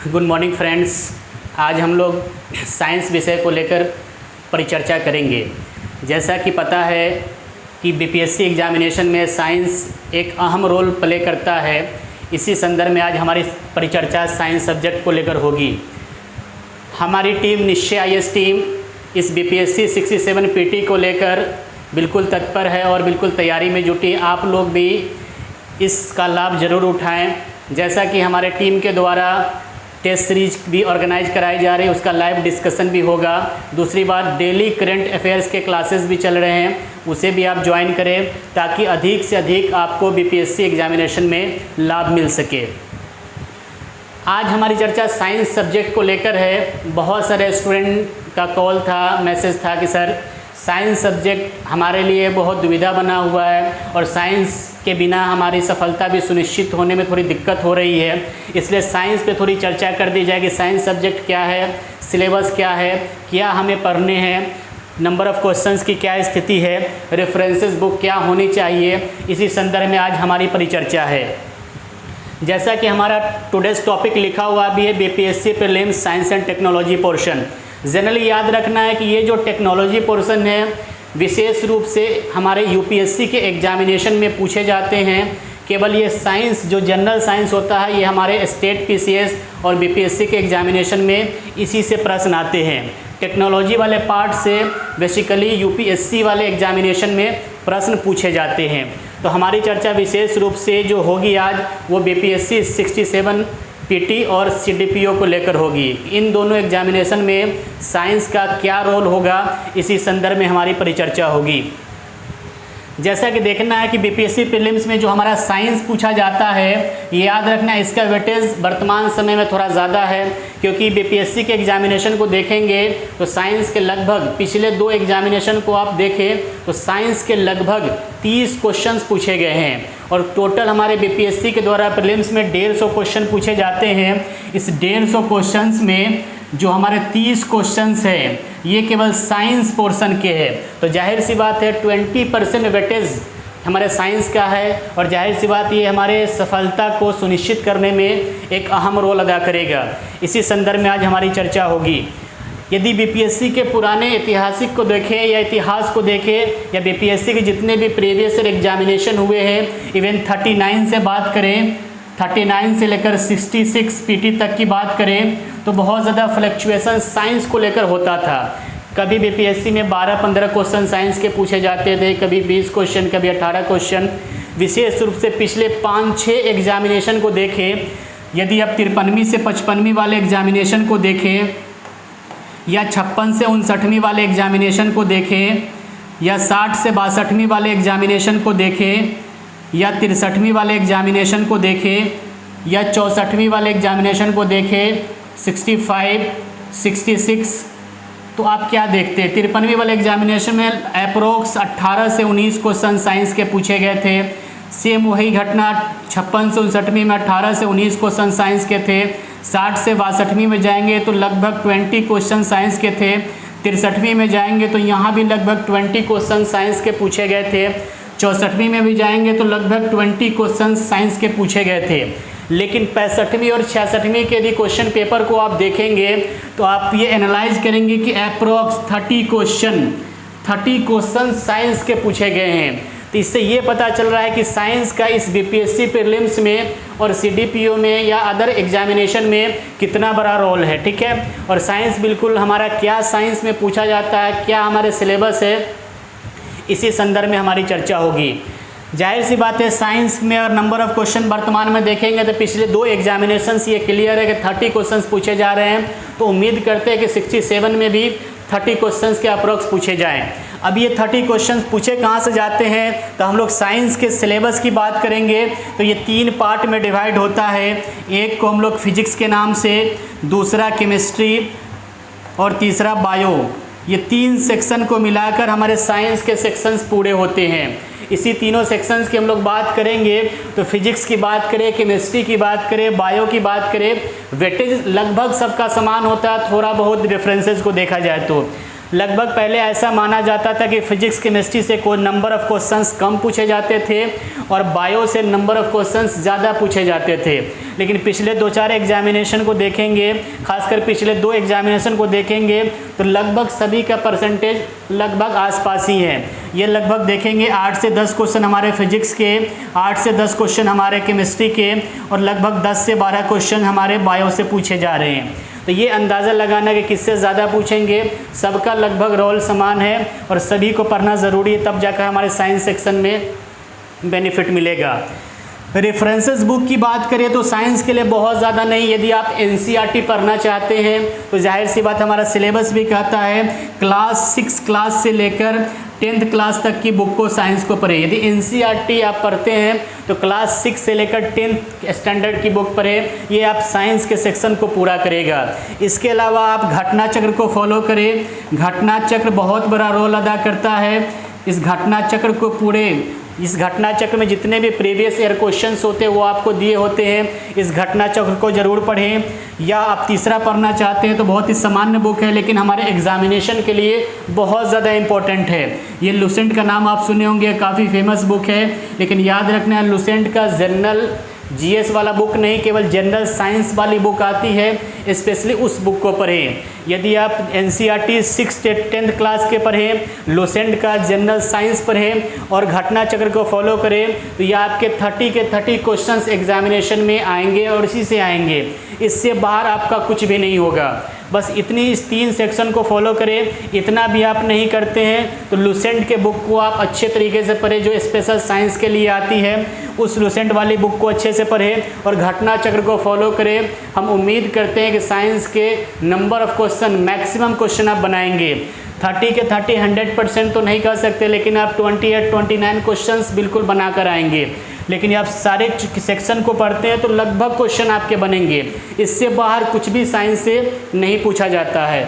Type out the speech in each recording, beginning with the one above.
Good morning friends. आज हम लोग साइंस विषय को लेकर परिचर्चा करेंगे। जैसा कि पता है कि बीपीएससी एग्जामिनेशन में साइंस एक अहम रोल प्ले करता है। इसी संदर्भ में आज हमारी परिचर्चा साइंस सब्जेक्ट को लेकर होगी। हमारी टीम निश्चय आईएएस टीम इस बीपीएससी 67 पीटी को लेकर बिल्कुल तत्पर है और बिल्कुल तैयारी में जुटी। आप लोग भी इसका लाभ ज़रूर उठाएं। जैसा कि हमारे टीम के द्वारा टेस्ट सीरीज भी ऑर्गेनाइज कराई जा रही है, उसका लाइव डिस्कशन भी होगा। दूसरी बात, डेली करंट अफेयर्स के क्लासेस भी चल रहे हैं, उसे भी आप ज्वाइन करें ताकि अधिक से अधिक आपको बीपीएससी एग्जामिनेशन में लाभ मिल सके। आज हमारी चर्चा साइंस सब्जेक्ट को लेकर है। बहुत सारे स्टूडेंट का कॉल था, मैसेज था कि सर साइंस सब्जेक्ट हमारे लिए बहुत दुविधा बना हुआ है और साइंस के बिना हमारी सफलता भी सुनिश्चित होने में थोड़ी दिक्कत हो रही है, इसलिए साइंस पे थोड़ी चर्चा कर दी जाए कि साइंस सब्जेक्ट क्या है, सिलेबस क्या है, क्या हमें पढ़ने हैं, नंबर ऑफ़ क्वेश्चंस की क्या स्थिति है, रेफरेंसेस बुक क्या होनी चाहिए। इसी संदर्भ में आज हमारी परिचर्चा है। जैसा कि हमारा टुडेज टॉपिक लिखा हुआ भी है, BPSC prelims science and technology portion. Generally याद रखना है कि ये जो टेक्नोलॉजी पोर्शन है विशेष रूप से हमारे यूपीएससी के एग्जामिनेशन में पूछे जाते हैं। केवल ये साइंस जो जनरल साइंस होता है ये हमारे स्टेट पीसीएस और बीपीएससी के एग्जामिनेशन में इसी से प्रश्न आते हैं। टेक्नोलॉजी वाले पार्ट से बेसिकली यूपीएससी वाले एग्जामिनेशन में प्रश्न पूछे जाते हैं। तो हमारी चर्चा विशेष रूप से जो होगी आज वो बीपीएससी 67 पीटी और सीडीपीओ को लेकर होगी। इन दोनों एग्जामिनेशन में साइंस का क्या रोल होगा, इसी संदर्भ में हमारी परिचर्चा होगी। जैसा कि देखना है कि बीपीएससी प्रीलिम्स में जो हमारा साइंस पूछा जाता है, ये याद रखना है इसका वेटेज वर्तमान समय में थोड़ा ज़्यादा है, क्योंकि बीपीएससी के एग्जामिनेशन को देखेंगे तो साइंस के लगभग पिछले 2 एग्जामिनेशन को आप देखें तो साइंस के लगभग 30 क्वेश्चंस पूछे गए हैं और टोटल हमारे बीपीएससी के द्वारा प्रीलिम्स में 150 क्वेश्चन पूछे जाते हैं। इस 150 क्वेश्चंस में जो हमारे 30 क्वेश्चंस हैं ये केवल साइंस पोर्शन के हैं, तो जाहिर सी बात है 20% वेटेज हमारे साइंस का है और जाहिर सी बात ये हमारे सफलता को सुनिश्चित करने में एक अहम रोल अदा करेगा। इसी संदर्भ में आज हमारी चर्चा होगी। यदि बीपीएससी के पुराने ऐतिहासिक को देखें या इतिहास को देखें या बीपीएससी के जितने भी प्रीवियस ईयर एग्जामिनेशन हुए हैं, इवन 39 से बात करें, 39 से लेकर 66 पीटी तक की बात करें तो बहुत ज़्यादा फ्लक्चुएसन साइंस को लेकर होता था। कभी बीपीएससी में 12-15 क्वेश्चन साइंस के पूछे जाते थे, कभी 20 क्वेश्चन, कभी 18 क्वेश्चन। विशेष रूप से पिछले 5-6 एग्जामिनेशन को देखें, यदि आप 53वीं से 55वीं वाले एग्जामिनेशन को देखें या 56 से 59वीं वाले एग्जामिनेशन को देखें या 60 से 62वीं वाले एग्जामिनेशन को देखें या 63वीं वाले एग्जामिनेशन को देखें या 64वीं वाले एग्जामिनेशन को देखें, 65, 66, तो आप क्या देखते हैं? 53वीं वाले एग्जामिनेशन में अप्रोक्स 18 से 19 क्वेश्चन साइंस के पूछे गए थे। सेम वही घटना 56 से 59वीं में 18 से 19 क्वेश्चन साइंस के थे। 60 से 62वीं में जाएंगे तो लगभग 20 क्वेश्चन साइंस के थे। 63वीं में जाएंगे तो यहाँ भी लगभग 20 क्वेश्चन साइंस के पूछे गए थे। 64वीं में भी जाएंगे तो लगभग 20 क्वेश्चन साइंस के पूछे गए थे। लेकिन 65वीं और 66वीं के यदि क्वेश्चन पेपर को आप देखेंगे तो आप ये एनालाइज करेंगे कि अप्रोक्स 30 क्वेश्चन साइंस के पूछे गए हैं। तो इससे ये पता चल रहा है कि साइंस का इस बीपीएससी प्रीलिम्स में और सीडीपीओ में या अदर एग्जामिनेशन में कितना बड़ा रोल है। ठीक है, और साइंस बिल्कुल हमारा क्या साइंस में पूछा जाता है, क्या हमारे सिलेबस है, इसी संदर्भ में हमारी चर्चा होगी। जाहिर सी बात है साइंस में और नंबर ऑफ़ क्वेश्चन वर्तमान में देखेंगे तो पिछले 2 एग्जामिनेशंस ये क्लियर है कि 30 क्वेश्चंस पूछे जा रहे हैं, तो उम्मीद करते हैं कि 67 में भी 30 क्वेश्चंस के अप्रोक्स पूछे जाएं। अब ये 30 क्वेश्चंस पूछे कहाँ से जाते हैं, तो हम लोग साइंस के सिलेबस की बात करेंगे तो ये 3 पार्ट में डिवाइड होता है। एक को हम लोग फिजिक्स के नाम से, दूसरा केमिस्ट्री और तीसरा बायो। ये 3 सेक्शन को मिलाकर हमारे साइंस के सेक्शंस पूरे होते हैं। इसी तीनों सेक्शंस की हम लोग बात करेंगे तो फिजिक्स की बात करें, केमिस्ट्री की बात करें, बायो की बात करें, वेटेज लगभग सबका समान होता है, थोड़ा बहुत डिफरेंसेस को देखा जाए तो। लगभग पहले ऐसा माना जाता था कि फिजिक्स केमिस्ट्री से कोई नंबर ऑफ़ क्वेश्चंस कम पूछे जाते थे और बायो से नंबर ऑफ़ क्वेश्चंस ज़्यादा पूछे जाते थे। लेकिन पिछले 2-4 एग्जामिनेशन को देखेंगे, खासकर पिछले 2 एग्जामिनेशन को देखेंगे तो लगभग सभी का परसेंटेज लगभग आसपास ही है। ये लगभग देखेंगे 8 से 10 क्वेश्चन हमारे फिजिक्स के, 8 से 10 क्वेश्चन हमारे केमिस्ट्री के और लगभग 10 से 12 क्वेश्चन हमारे बायो से पूछे जा रहे हैं। तो ये अंदाज़ा लगाना कि किससे ज़्यादा पूछेंगे, सबका लगभग रोल समान है और सभी को पढ़ना ज़रूरी है, तब जाकर हमारे साइंस सेक्शन में बेनिफिट मिलेगा। रेफरेंसेस बुक की बात करें तो साइंस के लिए बहुत ज़्यादा नहीं, यदि आप एनसीईआरटी पढ़ना चाहते हैं तो जाहिर सी बात हमारा सिलेबस भी कहता है क्लास 6 क्लास से लेकर 10th क्लास तक की बुक को साइंस को पढ़े। यदि एनसीईआरटी आप पढ़ते हैं तो क्लास 6 से लेकर 10th स्टैंडर्ड की बुक पढ़े, ये आप साइंस के सेक्शन को पूरा करेगा। इसके अलावा आप घटना चक्र को फॉलो करें, घटना चक्र बहुत बड़ा रोल अदा करता है। इस घटना चक्र को इस घटना चक्र में जितने भी प्रीवियस ईयर क्वेश्चंस होते हैं वो आपको दिए होते हैं, इस घटना चक्र को ज़रूर पढ़ें। या आप तीसरा पढ़ना चाहते हैं तो बहुत ही सामान्य बुक है लेकिन हमारे एग्जामिनेशन के लिए बहुत ज़्यादा इम्पोर्टेंट है। ये लुसेंट का नाम आप सुने होंगे, काफ़ी फेमस बुक है, लेकिन याद रखना है लुसेंट का जनरल जीएस वाला बुक नहीं, केवल जनरल साइंस वाली बुक आती है। स्पेशली उस बुक को पढ़ें। यदि आप एनसीईआरटी 6 से 10th क्लास के पढ़ें, लुसेंट का जनरल साइंस पढ़ें और घटना चक्र को फॉलो करें तो ये आपके 30 के 30 क्वेश्चंस एग्जामिनेशन में आएंगे और इसी से आएंगे, इससे बाहर आपका कुछ भी नहीं होगा। बस इतनी इस 3 सेक्शन को फॉलो करें। इतना भी आप नहीं करते हैं तो लुसेंट के बुक को आप अच्छे तरीके से पढ़ें जो स्पेशल साइंस के लिए आती है, उस लुसेंट वाली बुक को अच्छे से पढ़ें और घटना चक्र को फॉलो करें। हम उम्मीद करते हैं कि साइंस के number of question, maximum question आप बनाएंगे। 30 के 30 100% तो नहीं कर सकते लेकिन आप 28-29 क्वेश्चंस बिल्कुल बना कर आएंगे। लेकिन आप सारे सेक्शन को पढ़ते हैं तो लगभग क्वेश्चन आपके बनेंगे, इससे बाहर कुछ भी साइंस से नहीं पूछा जाता है।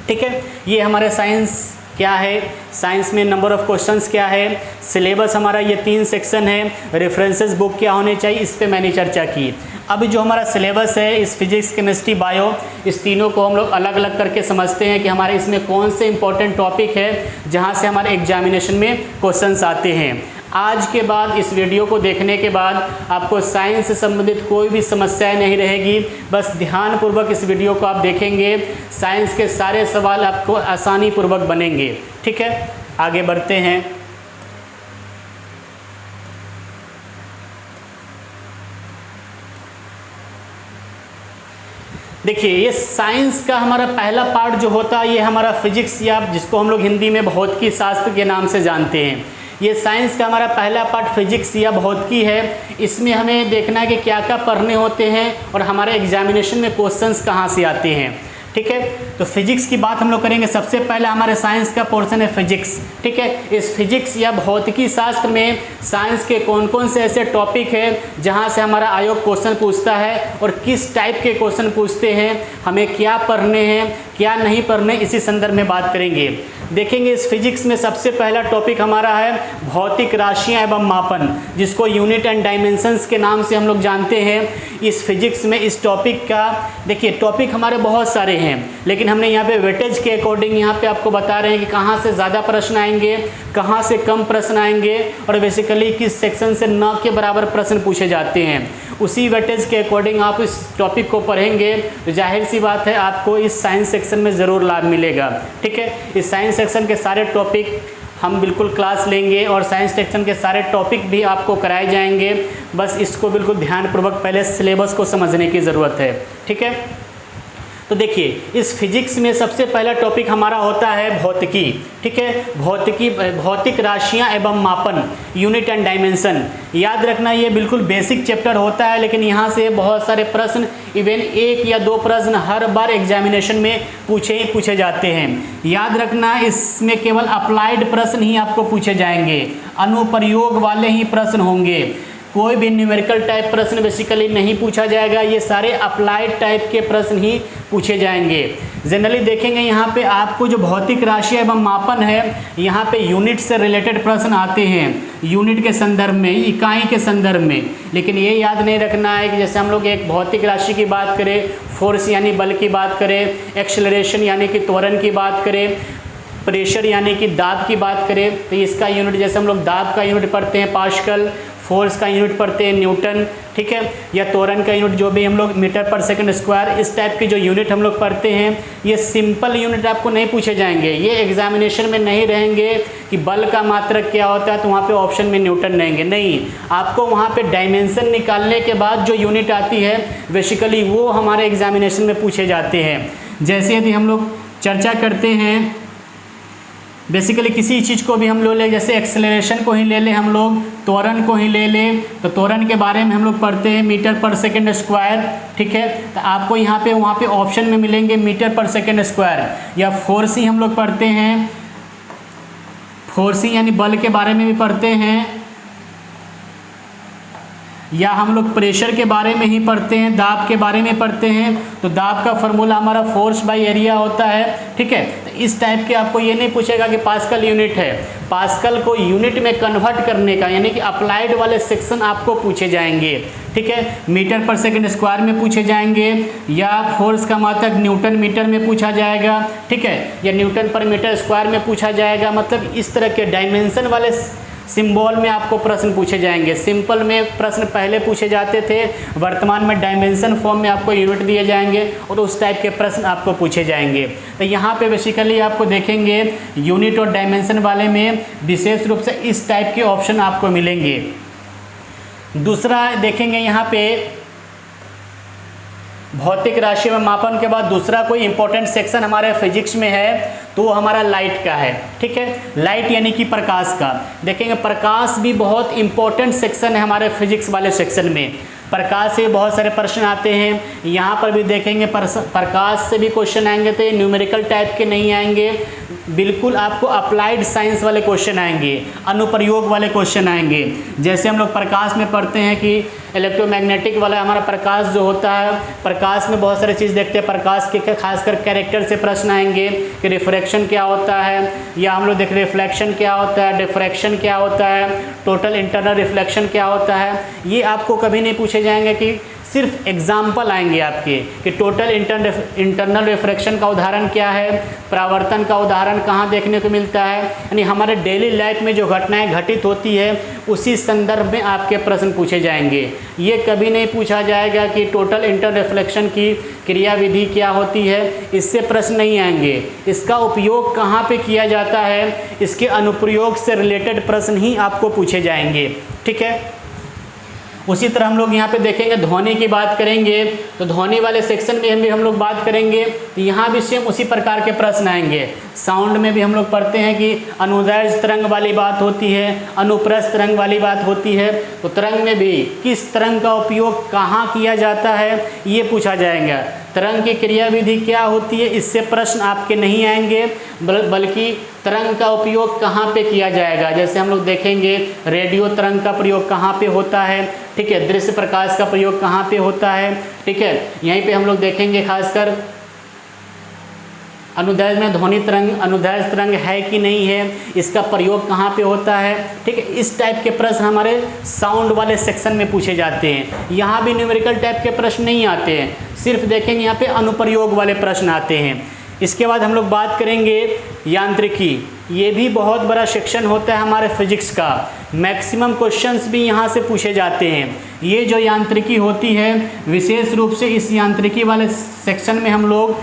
ठीक है, ये हमारे साइंस क्या है, साइंस में नंबर ऑफ़ क्वेश्चंस क्या है, सिलेबस हमारा ये 3 सेक्शन है, रेफरेंसेस बुक क्या होने चाहिए, इस पे मैंने चर्चा की। अभी जो हमारा सिलेबस है इस फिजिक्स केमिस्ट्री बायो, इस तीनों को हम लोग अलग अलग करके समझते हैं कि हमारे इसमें कौन से इंपॉर्टेंट टॉपिक है जहाँ से हमारे एग्जामिनेशन में क्वेश्चंस आते हैं। आज के बाद इस वीडियो को देखने के बाद आपको साइंस से संबंधित कोई भी समस्याएं नहीं रहेगी। बस ध्यानपूर्वक इस वीडियो को आप देखेंगे, साइंस के सारे सवाल आपको आसानी पूर्वक बनेंगे। ठीक है, आगे बढ़ते हैं। देखिए, ये साइंस का हमारा पहला पार्ट जो होता है ये हमारा फिजिक्स, या जिसको हम लोग हिंदी में भौतिकी शास्त्र के नाम से जानते हैं। ये साइंस का हमारा पहला पार्ट फिजिक्स या भौतिकी है। इसमें हमें देखना है कि क्या क्या पढ़ने होते हैं और हमारे एग्जामिनेशन में क्वेश्चंस कहाँ से आते हैं। ठीक है, तो फिजिक्स की बात हम लोग करेंगे। सबसे पहले हमारे साइंस का पोर्शन है फिजिक्स। ठीक है, इस फिजिक्स या भौतिकी शास्त्र में साइंस के कौन कौन से ऐसे टॉपिक हैं जहां से हमारा आयोग क्वेश्चन पूछता है और किस टाइप के क्वेश्चन पूछते हैं, हमें क्या पढ़ने हैं क्या नहीं पढ़ने, इसी संदर्भ में बात करेंगे। देखेंगे इस फिजिक्स में सबसे पहला टॉपिक हमारा है भौतिक राशियां एवं मापन, जिसको यूनिट एंड डायमेंशंस के नाम से हम लोग जानते हैं। इस फिजिक्स में इस टॉपिक का देखिए, टॉपिक हमारे बहुत सारे हैं लेकिन हमने यहाँ पे वेटेज के अकॉर्डिंग यहाँ पे आपको बता रहे हैं कि कहाँ से ज़्यादा प्रश्न आएंगे, कहाँ से कम प्रश्न आएंगे और बेसिकली किस सेक्शन से न के बराबर प्रश्न पूछे जाते हैं। उसी वेटेज के अकॉर्डिंग आप इस टॉपिक को पढ़ेंगे तो जाहिर सी बात है आपको इस साइंस सेक्शन में ज़रूर लाभ मिलेगा। ठीक है, इस साइंस सेक्शन के सारे टॉपिक हम बिल्कुल क्लास लेंगे और साइंस सेक्शन के सारे टॉपिक भी आपको कराए जाएंगे। बस इसको बिल्कुल ध्यानपूर्वक पहले सिलेबस को समझने की ज़रूरत है। ठीक है, तो देखिए इस फिजिक्स में सबसे पहला टॉपिक हमारा होता है भौतिकी। ठीक है, भौतिक राशियां एवं मापन, यूनिट एंड डायमेंशन। याद रखना ये बिल्कुल बेसिक चैप्टर होता है लेकिन यहाँ से बहुत सारे प्रश्न, इवन 1 या 2 प्रश्न हर बार एग्जामिनेशन में पूछे जाते हैं। याद रखना इसमें केवल अप्लाइड प्रश्न ही आपको पूछे जाएंगे, अनुप्रयोग वाले ही प्रश्न होंगे। कोई भी न्यूमेरिकल टाइप प्रश्न बेसिकली नहीं पूछा जाएगा, ये सारे अप्लाइड टाइप के प्रश्न ही पूछे जाएंगे। जनरली देखेंगे यहाँ पे आपको जो भौतिक राशि एवं मापन है, यहाँ पे यूनिट से रिलेटेड प्रश्न आते हैं, यूनिट के संदर्भ में, इकाई के संदर्भ में। लेकिन ये याद नहीं रखना है कि जैसे हम लोग एक भौतिक राशि की बात करें, फोर्स यानी बल की बात करें, एक्सेलरेशन यानी कि त्वरण की बात करें, प्रेशर यानी कि दाब की बात करें, तो इसका यूनिट जैसे हम लोग दाब का यूनिट पढ़ते हैं पास्कल, फोर्स का यूनिट पढ़ते हैं न्यूटन, ठीक है, या त्वरण का यूनिट जो भी हम लोग मीटर पर सेकंड स्क्वायर, इस टाइप की जो यूनिट हम लोग पढ़ते हैं, ये सिंपल यूनिट आपको नहीं पूछे जाएंगे। ये एग्जामिनेशन में नहीं रहेंगे कि बल का मात्रक क्या होता है तो वहाँ पे ऑप्शन में न्यूटन रहेंगे, नहीं, आपको वहाँ पे डायमेंशन निकालने के बाद जो यूनिट आती है बेसिकली वो हमारे एग्जामिनेशन में पूछे जाते हैं। जैसे यदि हम लोग चर्चा करते हैं बेसिकली किसी चीज़ को भी हम लोग ले, जैसे एक्सेलरेशन को ही ले लें हम लोग, त्वरण को ही ले लें, तो त्वरण के बारे में हम लोग पढ़ते हैं मीटर पर सेकंड स्क्वायर, ठीक है, तो आपको यहाँ पे वहाँ पे ऑप्शन में मिलेंगे मीटर पर सेकंड स्क्वायर। या फोर्स ही हम लोग पढ़ते हैं, फोर्स ही यानी बल के बारे में भी पढ़ते हैं, या हम लोग प्रेशर के बारे में ही पढ़ते हैं, दाब के बारे में पढ़ते हैं, तो दाब का फॉर्मूला हमारा फोर्स बाय एरिया होता है, ठीक है। तो इस टाइप के आपको ये नहीं पूछेगा कि पास्कल यूनिट है, पास्कल को यूनिट में कन्वर्ट करने का यानी कि अप्लाइड वाले सेक्शन आपको पूछे जाएंगे, ठीक है। मीटर पर सेकंड स्क्वायर में पूछे जाएंगे, या फोर्स का मात्रक न्यूटन मीटर में पूछा जाएगा, ठीक है, या न्यूटन पर मीटर स्क्वायर में पूछा जाएगा। मतलब इस तरह के डायमेंशन वाले सिंबल में आपको प्रश्न पूछे जाएंगे। सिंपल में प्रश्न पहले पूछे जाते थे, वर्तमान में डायमेंशन फॉर्म में आपको यूनिट दिए जाएंगे और उस टाइप के प्रश्न आपको पूछे जाएंगे। तो यहाँ पे बेसिकली आपको देखेंगे यूनिट और डायमेंशन वाले में विशेष रूप से इस टाइप के ऑप्शन आपको मिलेंगे। दूसरा देखेंगे यहाँ पे भौतिक राशि में मापन के बाद दूसरा कोई इंपॉर्टेंट सेक्शन हमारे फिजिक्स में है तो वो हमारा लाइट का है, ठीक है। लाइट यानी कि प्रकाश का। देखेंगे प्रकाश भी बहुत इंपॉर्टेंट सेक्शन है हमारे फिजिक्स वाले सेक्शन में। प्रकाश से बहुत सारे प्रश्न आते हैं, यहाँ पर भी देखेंगे प्रकाश से भी क्वेश्चन आएंगे, तो ये न्यूमेरिकल टाइप के नहीं आएंगे, बिल्कुल आपको अप्लाइड साइंस वाले क्वेश्चन आएंगे, अनुप्रयोग वाले क्वेश्चन आएंगे। जैसे हम लोग प्रकाश में पढ़ते हैं कि इलेक्ट्रोमैग्नेटिक वाला हमारा प्रकाश जो होता है, प्रकाश में बहुत सारी चीज़ देखते हैं, प्रकाश के खासकर कैरेक्टर से प्रश्न आएंगे कि रिफ्रैक्शन क्या होता है, या हम लोग देख रिफ्लेक्शन क्या होता है, डिफ्रैक्शन क्या होता है, टोटल इंटरनल रिफ्लेक्शन क्या होता है। ये आपको कभी नहीं पूछे जाएंगे कि सिर्फ एग्जाम्पल आएंगे आपके कि टोटल इंटरनल रिफ्रैक्शन का उदाहरण क्या है, परावर्तन का उदाहरण कहाँ देखने को मिलता है, यानी हमारे डेली लाइफ में जो घटनाएं घटित होती है उसी संदर्भ में आपके प्रश्न पूछे जाएंगे। ये कभी नहीं पूछा जाएगा कि टोटल इंटरनल रिफ्लेक्शन की क्रियाविधि क्या होती है, इससे प्रश्न नहीं आएंगे। इसका उपयोग कहाँ पे किया जाता है, इसके अनुप्रयोग से रिलेटेड प्रश्न ही आपको पूछे जाएंगे, ठीक है। उसी तरह हम लोग यहाँ पे देखेंगे ध्वनि की बात करेंगे, तो ध्वनि वाले सेक्शन में भी हम लोग बात करेंगे, तो यहाँ भी सेम उसी प्रकार के प्रश्न आएंगे। साउंड में भी हम लोग पढ़ते हैं कि अनुदैर्ध्य तरंग वाली बात होती है, अनुप्रस्थ तरंग वाली बात होती है, तो तरंग में भी किस तरंग का उपयोग कहाँ किया जाता है ये पूछा जाएगा। तरंग की क्रियाविधि क्या होती है, इससे प्रश्न आपके नहीं आएंगे, बल्कि तरंग का उपयोग कहाँ पे किया जाएगा। जैसे हम लोग देखेंगे रेडियो तरंग का प्रयोग कहाँ पे होता है, ठीक है, दृश्य प्रकाश का प्रयोग कहाँ पे होता है, ठीक है। यहीं पे हम लोग देखेंगे खासकर अनुदैर्ध्य में ध्वनि तरंग अनुदैर्ध्य तरंग है कि नहीं है, इसका प्रयोग कहाँ पे होता है, ठीक है। इस टाइप के प्रश्न हमारे साउंड वाले सेक्शन में पूछे जाते हैं। यहाँ भी न्यूमेरिकल टाइप के प्रश्न नहीं आते हैं, सिर्फ देखेंगे यहाँ पे अनुप्रयोग वाले प्रश्न आते हैं। इसके बाद हम लोग बात करेंगे यांत्रिकी। ये भी बहुत बड़ा सेक्शन होता है हमारे फिजिक्स का, मैक्सिमम क्वेश्चंस भी यहाँ से पूछे जाते हैं। ये जो यांत्रिकी होती है विशेष रूप से इस यांत्रिकी वाले सेक्शन में हम लोग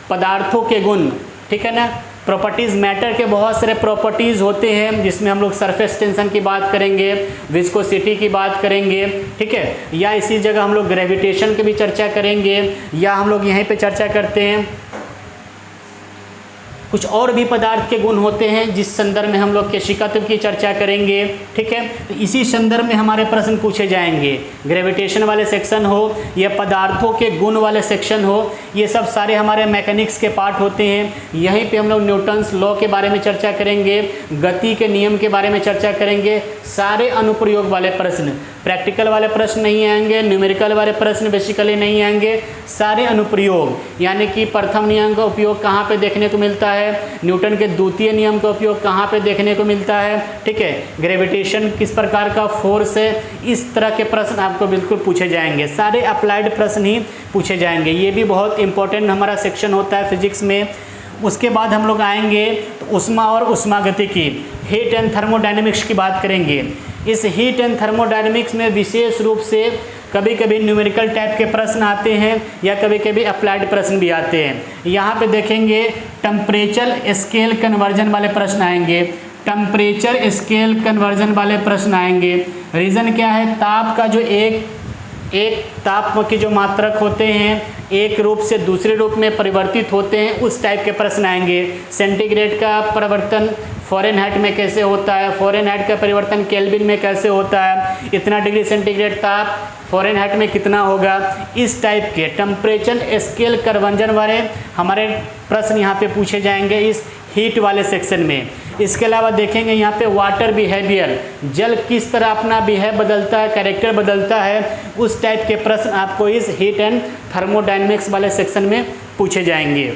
पदार्थों के गुण, ठीक है ना, प्रॉपर्टीज़, मैटर के बहुत सारे प्रॉपर्टीज़ होते हैं, जिसमें हम लोग सरफेस टेंशन की बात करेंगे, विस्कोसिटी की बात करेंगे, ठीक है, या इसी जगह हम लोग ग्रेविटेशन की भी चर्चा करेंगे, या हम लोग यहीं पे चर्चा करते हैं कुछ और भी पदार्थ के गुण होते हैं जिस संदर्भ में हम लोग केशिकत्व की चर्चा करेंगे। ठीक है, तो इसी संदर्भ में हमारे प्रश्न पूछे जाएंगे। ग्रेविटेशन वाले सेक्शन हो या पदार्थों के गुण वाले सेक्शन हो, ये सब सारे हमारे मैकेनिक्स के पार्ट होते हैं। यहीं पे हम लोग न्यूटन्स लॉ के बारे में चर्चा करेंगे, गति के नियम के बारे में चर्चा करेंगे। सारे अनुप्रयोग वाले प्रश्न, प्रैक्टिकल वाले प्रश्न नहीं आएंगे, न्यूमेरिकल वाले प्रश्न बेसिकली नहीं आएंगे। सारे अनुप्रयोग यानी कि प्रथम नियम का उपयोग कहाँ पे देखने को मिलता है, न्यूटन के द्वितीय नियम का उपयोग कहाँ पे देखने को मिलता है, ठीक है, ग्रेविटेशन किस प्रकार का फोर्स है, इस तरह के प्रश्न आपको बिल्कुल पूछे जाएंगे। सारे अप्लाइड प्रश्न ही पूछे जाएंगे। ये भी बहुत इंपॉर्टेंट हमारा सेक्शन होता है फिजिक्स में। उसके बाद हम लोग आएंगे तो ऊष्मा और ऊष्मागतिकी, हीट एंड थर्मोडायनेमिक्स की बात करेंगे। इस हीट एंड थर्मोडायनेमिक्स में विशेष रूप से कभी कभी न्यूमेरिकल टाइप के प्रश्न आते हैं या कभी कभी अप्लाइड प्रश्न भी आते हैं। यहाँ पे देखेंगे टेम्परेचर स्केल कन्वर्जन वाले प्रश्न आएंगे, टेम्परेचर स्केल कन्वर्जन वाले प्रश्न आएंगे। रीज़न क्या है, ताप का जो एक ताप की जो मात्रक होते हैं एक रूप से दूसरे रूप में परिवर्तित होते हैं, उस टाइप के प्रश्न आएंगे। सेंटीग्रेड का परिवर्तन फ़ारेनहाइट में कैसे होता है, फ़ारेनहाइट का परिवर्तन केल्विन में कैसे होता है, इतना डिग्री सेंटीग्रेड ताप फ़ारेनहाइट में कितना होगा, इस टाइप के टेम्परेचर स्केल कन्वर्जन वाले हमारे प्रश्न यहाँ पे पूछे जाएंगे इस हीट वाले सेक्शन में। इसके अलावा देखेंगे यहाँ पे वाटर बिहेवियर, जल किस तरह अपना बिहेव बदलता है, कैरेक्टर बदलता है, उस टाइप के प्रश्न आपको इस हीट एंड थर्मोडायनेमिक्स वाले सेक्शन में पूछे जाएंगे।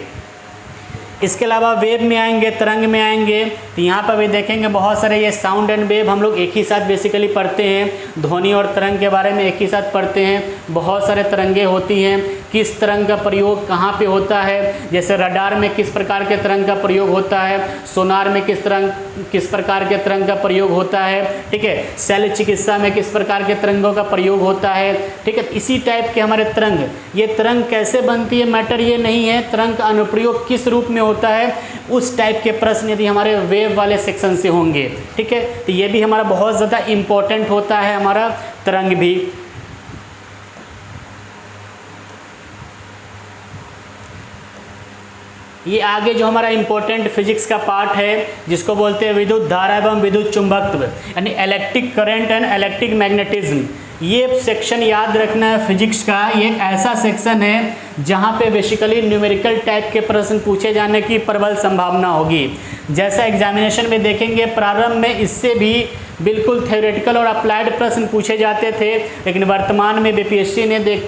इसके अलावा वेव में आएंगे, तरंग में आएंगे, तो यहाँ पर भी देखेंगे बहुत सारे ये साउंड एंड वेव हम लोग एक ही साथ बेसिकली पढ़ते हैं। ध्वनि और तरंग के बारे में एक ही साथ पढ़ते हैं। बहुत सारे तरंगे होती हैं, किस तरंग का प्रयोग कहाँ पे होता है, जैसे रडार में किस प्रकार के तरंग का प्रयोग होता है, सोनार में किस प्रकार के तरंग का प्रयोग होता है, ठीक है, शल्य चिकित्सा में किस प्रकार के तरंगों का प्रयोग होता है, ठीक है। इसी टाइप के हमारे तरंग, ये तरंग कैसे बनती है मैटर ये नहीं है, तरंग का अनुप्रयोग किस रूप में होता है, उस टाइप के प्रश्न यदि हमारे वेव वाले सेक्शन से होंगे, ठीक है, तो ये भी हमारा बहुत ज़्यादा इम्पोर्टेंट होता है हमारा तरंग भी। ये आगे जो हमारा इम्पोर्टेंट फिजिक्स का पार्ट है जिसको बोलते हैं विद्युत धारा एवं विद्युत चुंबकत्व, यानी electric current and electric magnetism. ये सेक्शन याद रखना है फिजिक्स का। ये एक ऐसा सेक्शन है जहाँ पे बेसिकली न्यूमेरिकल टाइप के प्रश्न पूछे जाने की प्रबल संभावना होगी। जैसा एग्जामिनेशन में देखेंगे प्रारंभ में इससे भी बिल्कुल थ्योरेटिकल और अप्लाइड प्रश्न पूछे जाते थे, लेकिन वर्तमान में बीपीएससी ने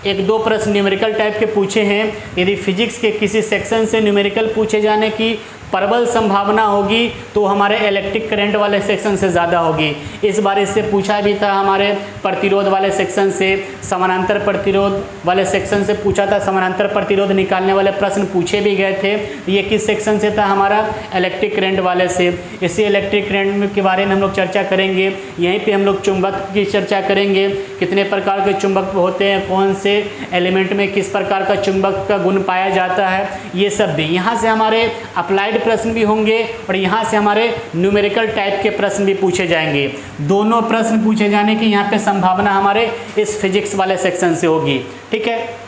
एक दो प्रश्न न्यूमेरिकल टाइप के पूछे हैं। यदि फिजिक्स के किसी सेक्शन से न्यूमेरिकल पूछे जाने की प्रबल संभावना होगी तो हमारे इलेक्ट्रिक करंट वाले सेक्शन से ज़्यादा होगी। इस बार इससे पूछा भी था हमारे प्रतिरोध वाले सेक्शन से, समानांतर प्रतिरोध वाले सेक्शन से पूछा था, समानांतर प्रतिरोध निकालने वाले प्रश्न पूछे भी गए थे। ये किस सेक्शन से था, हमारा इलेक्ट्रिक करंट वाले से। इसी इलेक्ट्रिक करंट के बारे में हम लोग चर्चा करेंगे। यहीं पर हम लोग चुंबक की चर्चा करेंगे, कितने प्रकार के चुंबक होते हैं, कौन से एलिमेंट में किस प्रकार का चुंबक का गुण पाया जाता है, ये सब भी। यहाँ से हमारे अप्लाइड प्रश्न भी होंगे और यहाँ से हमारे न्यूमेरिकल टाइप के प्रश्न भी पूछे जाएंगे। दोनों प्रश्न पूछे जाने की यहाँ पे संभावना हमारे इस फिजिक्स वाले सेक्शन से होगी, ठीक है।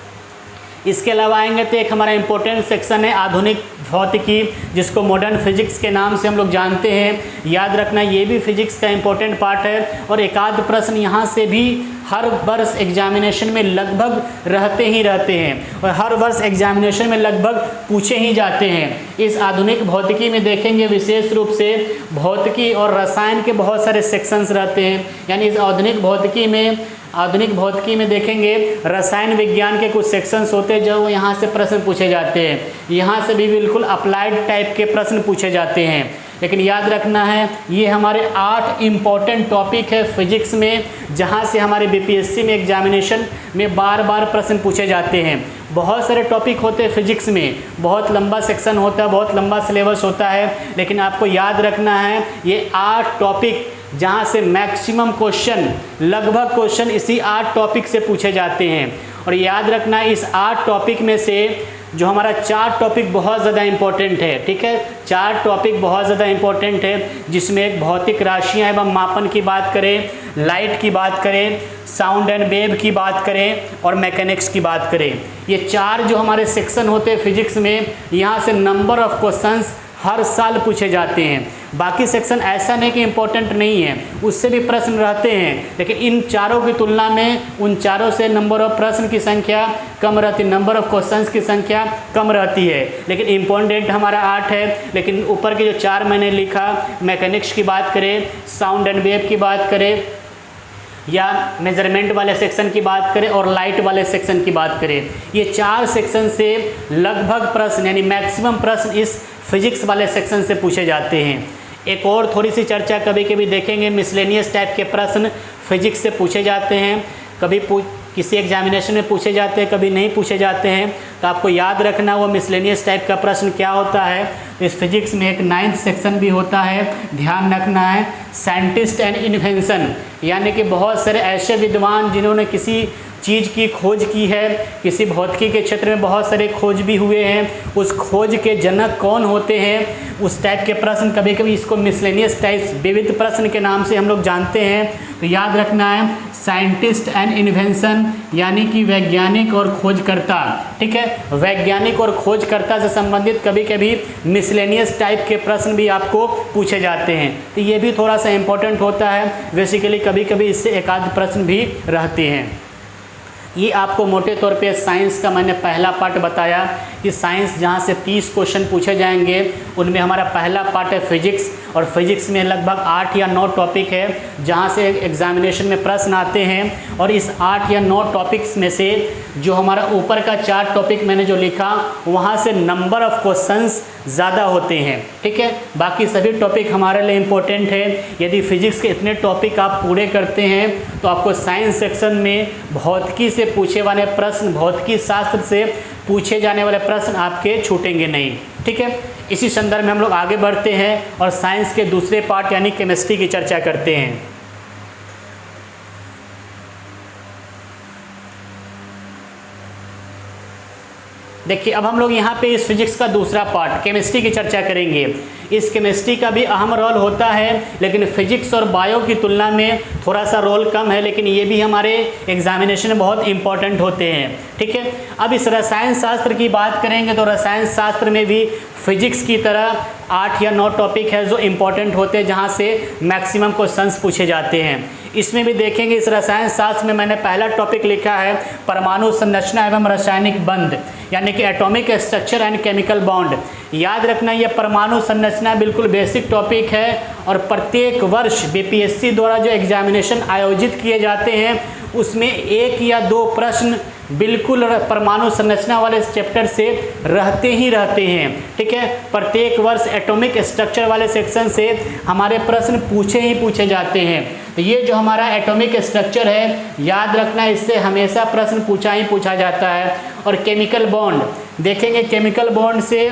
इसके अलावा आएंगे तो एक हमारा इंपॉर्टेंट सेक्शन है आधुनिक भौतिकी, जिसको मॉडर्न फिजिक्स के नाम से हम लोग जानते हैं। याद रखना ये भी फिजिक्स का इंपॉर्टेंट पार्ट है और एक आध प्रश्न यहाँ से भी हर वर्ष एग्जामिनेशन में लगभग रहते हैं और हर वर्ष एग्जामिनेशन में लगभग पूछे ही जाते हैं। इस आधुनिक भौतिकी में देखेंगे विशेष रूप से भौतिकी और रसायन के बहुत सारे सेक्शंस रहते हैं। यानी इस आधुनिक भौतिकी में देखेंगे रसायन विज्ञान के कुछ सेक्शंस होते हैं जो यहाँ से प्रश्न पूछे जाते हैं। यहाँ से भी बिल्कुल अप्लाइड टाइप के प्रश्न पूछे जाते हैं। लेकिन याद रखना है ये हमारे 8 इम्पॉर्टेंट टॉपिक है फिजिक्स में, जहाँ से हमारे बीपीएससी में एग्जामिनेशन में बार बार प्रश्न पूछे जाते हैं। बहुत सारे टॉपिक होते हैं फिजिक्स में, बहुत लंबा सेक्शन होता है, बहुत लंबा सिलेबस होता है, लेकिन आपको याद रखना है ये 8 टॉपिक जहाँ से मैक्सिमम क्वेश्चन, लगभग क्वेश्चन इसी 8 टॉपिक से पूछे जाते हैं। और याद रखना इस 8 टॉपिक में से जो हमारा 4 टॉपिक बहुत ज़्यादा इम्पोर्टेंट है, ठीक है। 4 टॉपिक बहुत ज़्यादा इम्पोर्टेंट है, जिसमें एक भौतिक राशियाँ एवं मापन की बात करें, लाइट की बात करें, साउंड एंड वेव की बात करें और मैकेनिक्स की बात करें। ये 4 जो हमारे सेक्शन होते हैं फिजिक्स में, यहाँ से नंबर ऑफ क्वेश्चंस हर साल पूछे जाते हैं। बाकी सेक्शन ऐसा नहीं कि इम्पोर्टेंट नहीं है, उससे भी प्रश्न रहते हैं, लेकिन इन चारों की तुलना में उन चारों से नंबर ऑफ प्रश्न की संख्या कम रहती है, नंबर ऑफ क्वेश्चंस की संख्या कम रहती है। लेकिन इम्पोर्टेंट हमारा 8 है, लेकिन ऊपर के जो 4 मैंने लिखा, मैकेनिक्स की बात करें, साउंड एंड वेव की बात करें या मेजरमेंट वाले सेक्शन की बात करें और लाइट वाले सेक्शन की बात करें, ये 4 सेक्शन से लगभग प्रश्न यानी मैक्सिमम प्रश्न इस फिजिक्स वाले सेक्शन से पूछे जाते हैं। एक और थोड़ी सी चर्चा कभी कभी देखेंगे, मिसलेनियस टाइप के प्रश्न फिजिक्स से पूछे जाते हैं, कभी किसी एग्जामिनेशन में पूछे जाते हैं, कभी नहीं पूछे जाते हैं। तो आपको याद रखना वो मिसलेनियस टाइप का प्रश्न क्या होता है। इस फिजिक्स में एक 9th सेक्शन भी होता है, ध्यान रखना है, साइंटिस्ट एंड इन्वेंशन, यानी कि बहुत सारे ऐसे विद्वान जिन्होंने किसी चीज़ की खोज की है, किसी भौतिकी के क्षेत्र में बहुत सारे खोज भी हुए हैं, उस खोज के जनक कौन होते हैं, उस टाइप के प्रश्न, कभी कभी इसको मिसलेनियस टाइप्स विविध प्रश्न के नाम से हम लोग जानते हैं। तो याद रखना है साइंटिस्ट एंड इन्वेंशन यानी कि वैज्ञानिक और खोजकर्ता, ठीक है। वैज्ञानिक और खोजकर्ता से संबंधित कभी कभी मिसलेनियस टाइप के प्रश्न भी आपको पूछे जाते हैं, तो ये भी थोड़ा सा इम्पोर्टेंट होता है। बेसिकली कभी कभी इससे एक आध प्रश्न भी रहते हैं। ये आपको मोटे तौर पे साइंस का मैंने पहला पार्ट बताया कि साइंस जहाँ से 30 क्वेश्चन पूछे जाएंगे, उनमें हमारा पहला पार्ट है फिजिक्स, और फिजिक्स में लगभग 8 या 9 टॉपिक है जहाँ से एग्जामिनेशन में प्रश्न आते हैं। और इस 8 या 9 टॉपिक्स में से जो हमारा ऊपर का 4 टॉपिक मैंने जो लिखा, वहाँ से नंबर ऑफ क्वेश्चंस ज़्यादा होते हैं, ठीक है। बाकी सभी टॉपिक हमारे लिए इम्पोर्टेंट है। यदि फिजिक्स के इतने टॉपिक आप पूरे करते हैं तो आपको साइंस सेक्शन में भौतिकी से पूछे वाले प्रश्न, भौतिकी शास्त्र से पूछे जाने वाले प्रश्न आपके छूटेंगे नहीं, ठीक है। इसी संदर्भ में हम लोग आगे बढ़ते हैं और साइंस के दूसरे पार्ट यानी केमिस्ट्री की चर्चा करते हैं। देखिए अब हम लोग यहाँ पे इस फिजिक्स का दूसरा पार्ट केमिस्ट्री की चर्चा करेंगे। इस केमिस्ट्री का भी अहम रोल होता है, लेकिन फिजिक्स और बायो की तुलना में थोड़ा सा रोल कम है, लेकिन ये भी हमारे एग्जामिनेशन में बहुत इंपॉर्टेंट होते हैं, ठीक है। अब इस रसायन शास्त्र की बात करेंगे तो रसायन शास्त्र में भी फिजिक्स की तरह 8 या 9 टॉपिक है जो इम्पोर्टेंट होते हैं, जहाँ से मैक्सिमम क्वेश्चंस पूछे जाते हैं। इसमें भी देखेंगे इस रसायन शास्त्र में मैंने पहला टॉपिक लिखा है परमाणु संरचना एवं रासायनिक बंध, यानी कि atomic structure and chemical bond. याद रखना ये परमाणु संरचना बिल्कुल बेसिक टॉपिक है, और प्रत्येक वर्ष बीपीएससी द्वारा जो एग्जामिनेशन आयोजित किए जाते हैं उसमें 1 या 2 प्रश्न बिल्कुल परमाणु संरचना वाले चैप्टर से रहते ही रहते हैं, ठीक है। प्रत्येक वर्ष एटॉमिक स्ट्रक्चर वाले सेक्शन से हमारे प्रश्न पूछे ही पूछे जाते हैं। तो ये जो हमारा एटॉमिक स्ट्रक्चर है, याद रखना इससे हमेशा प्रश्न पूछा ही पूछा जाता है। और केमिकल बॉन्ड देखेंगे, केमिकल बॉन्ड से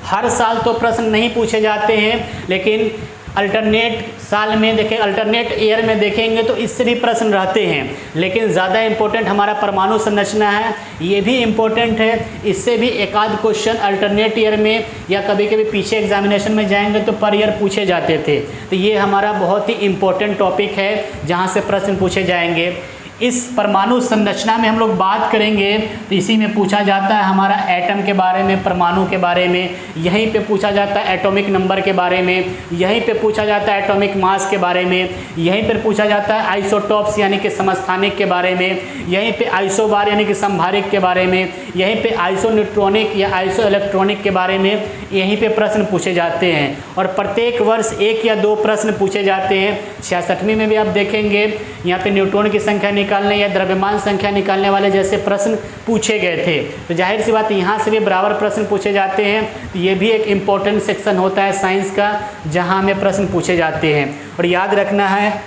हर साल तो प्रश्न नहीं पूछे जाते हैं, लेकिन अल्टरनेट साल में देखें, अल्टरनेट ईयर में देखेंगे तो इससे भी प्रश्न रहते हैं। लेकिन ज़्यादा इम्पोर्टेंट हमारा परमाणु संरचना है, ये भी इम्पोर्टेंट है, इससे भी एक आध क्वेश्चन अल्टरनेट ईयर में या कभी कभी पीछे एग्जामिनेशन में जाएंगे तो पर ईयर पूछे जाते थे। तो ये हमारा बहुत ही इम्पोर्टेंट टॉपिक है जहाँ से प्रश्न पूछे जाएंगे। इस परमाणु संरचना में हम लोग बात करेंगे तो इसी में पूछा जाता है हमारा एटम के बारे में, परमाणु के बारे में, यहीं पे पूछा जाता है एटॉमिक नंबर के बारे में, यहीं पे पूछा जाता है एटॉमिक मास के बारे में, यहीं पर पूछा जाता है आइसोटॉप्स यानी कि समस्थानिक के बारे में, यहीं पे आइसोबार यानी कि संभारिक के बारे में, यहीं पे आइसोन्यूट्रॉनिक या आइसो इलेक्ट्रॉनिक के बारे में, यहीं पे प्रश्न पूछे जाते हैं। और प्रत्येक वर्ष 1 या 2 प्रश्न पूछे जाते हैं। 66वीं में भी आप देखेंगे यहाँ पे न्यूट्रॉन की संख्या निकालने या द्रव्यमान संख्या निकालने वाले जैसे प्रश्न पूछे गए थे। तो जाहिर सी बात यहाँ से भी बराबर प्रश्न पूछे जाते हैं। तो ये भी एक इम्पोर्टेंट सेक्शन होता है साइंस का जहाँ हमें प्रश्न पूछे जाते हैं। और याद रखना है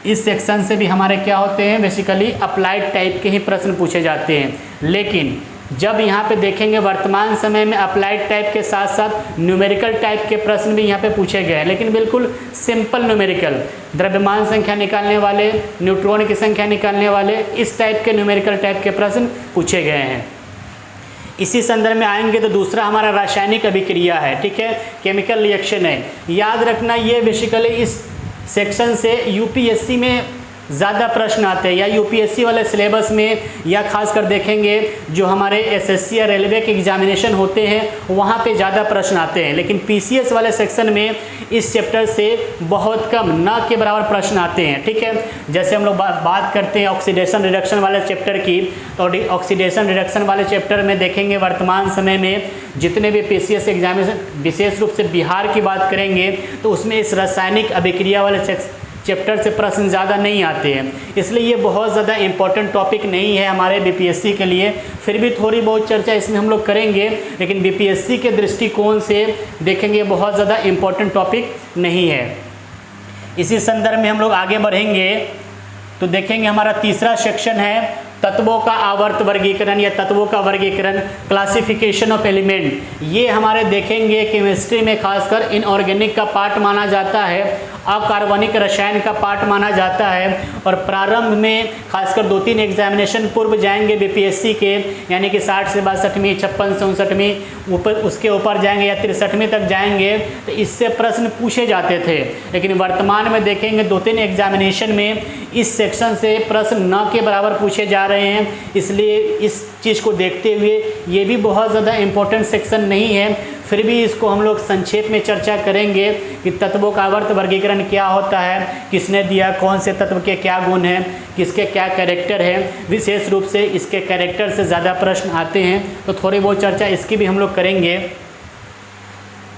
इस सेक्शन से भी हमारे क्या होते हैं, बेसिकली अप्लाइड टाइप के ही प्रश्न पूछे जाते हैं। लेकिन जब यहाँ पे देखेंगे वर्तमान समय में अप्लाइड टाइप के साथ साथ न्यूमेरिकल टाइप के प्रश्न भी यहाँ पे पूछे गए हैं, लेकिन बिल्कुल सिंपल न्यूमेरिकल, द्रव्यमान संख्या निकालने वाले, न्यूट्रॉन की संख्या निकालने वाले, इस टाइप के न्यूमेरिकल टाइप के प्रश्न पूछे गए हैं। इसी संदर्भ में आएंगे तो दूसरा हमारा रासायनिक अभिक्रिया है, ठीक है, केमिकल रिएक्शन है। याद रखना ये बेसिकली इस सेक्शन से यूपीएससी में ज़्यादा प्रश्न आते हैं, या यूपीएससी वाले सिलेबस में, या खासकर देखेंगे जो हमारे एसएससी या रेलवे के एग्जामिनेशन होते हैं वहाँ पे ज़्यादा प्रश्न आते हैं। लेकिन पीसीएस वाले सेक्शन में इस चैप्टर से बहुत कम, ना के बराबर प्रश्न आते हैं, ठीक है। जैसे हम लोग बात करते हैं ऑक्सीडेशन रिडक्शन वाले चैप्टर की, तो ऑक्सीडेशन रिडक्शन वाले चैप्टर में देखेंगे वर्तमान समय में जितने भी पीसीएस एग्जामिनेशन, विशेष रूप से बिहार की बात करेंगे तो उसमें इस रासायनिक अभिक्रिया वाले चैप्टर से प्रश्न ज़्यादा नहीं आते हैं, इसलिए ये बहुत ज़्यादा इम्पोर्टेंट टॉपिक नहीं है हमारे बीपीएससी के लिए। फिर भी थोड़ी बहुत चर्चा इसमें हम लोग करेंगे, लेकिन बीपीएससी के दृष्टिकोण से देखेंगे बहुत ज़्यादा इम्पोर्टेंट टॉपिक नहीं है। इसी संदर्भ में हम लोग आगे बढ़ेंगे तो देखेंगे हमारा तीसरा सेक्शन है तत्वों का आवर्त वर्गीकरण या तत्वों का वर्गीकरण, क्लासिफिकेशन ऑफ एलिमेंट। ये हमारे देखेंगे केमिस्ट्री में खासकर इनऑर्गेनिक का पार्ट माना जाता है, अकार्बनिक रसायन का पार्ट माना जाता है, और प्रारंभ में खासकर 2-3 एग्जामिनेशन पूर्व जाएंगे बीपीएससी के, यानी कि 60 से 62वीं, 56 से 59वीं, ऊपर उसके ऊपर जाएंगे या 63वीं तक जाएंगे, तो इससे प्रश्न पूछे जाते थे। लेकिन वर्तमान में देखेंगे 2-3 एग्जामिनेशन में इस सेक्शन से प्रश्न न के बराबर पूछे जा रहे हैं, इसलिए इस चीज़ को देखते हुए ये भी बहुत ज़्यादा इम्पोर्टेंट सेक्शन नहीं है। फिर भी इसको हम लोग संक्षेप में चर्चा करेंगे कि तत्वों का आवर्त वर्गीकरण क्या होता है, किसने दिया, कौन से तत्व के क्या गुण हैं, किसके क्या कैरेक्टर है। विशेष रूप से इसके कैरेक्टर से ज़्यादा प्रश्न आते हैं, तो थोड़ी बहुत चर्चा इसकी भी हम लोग करेंगे।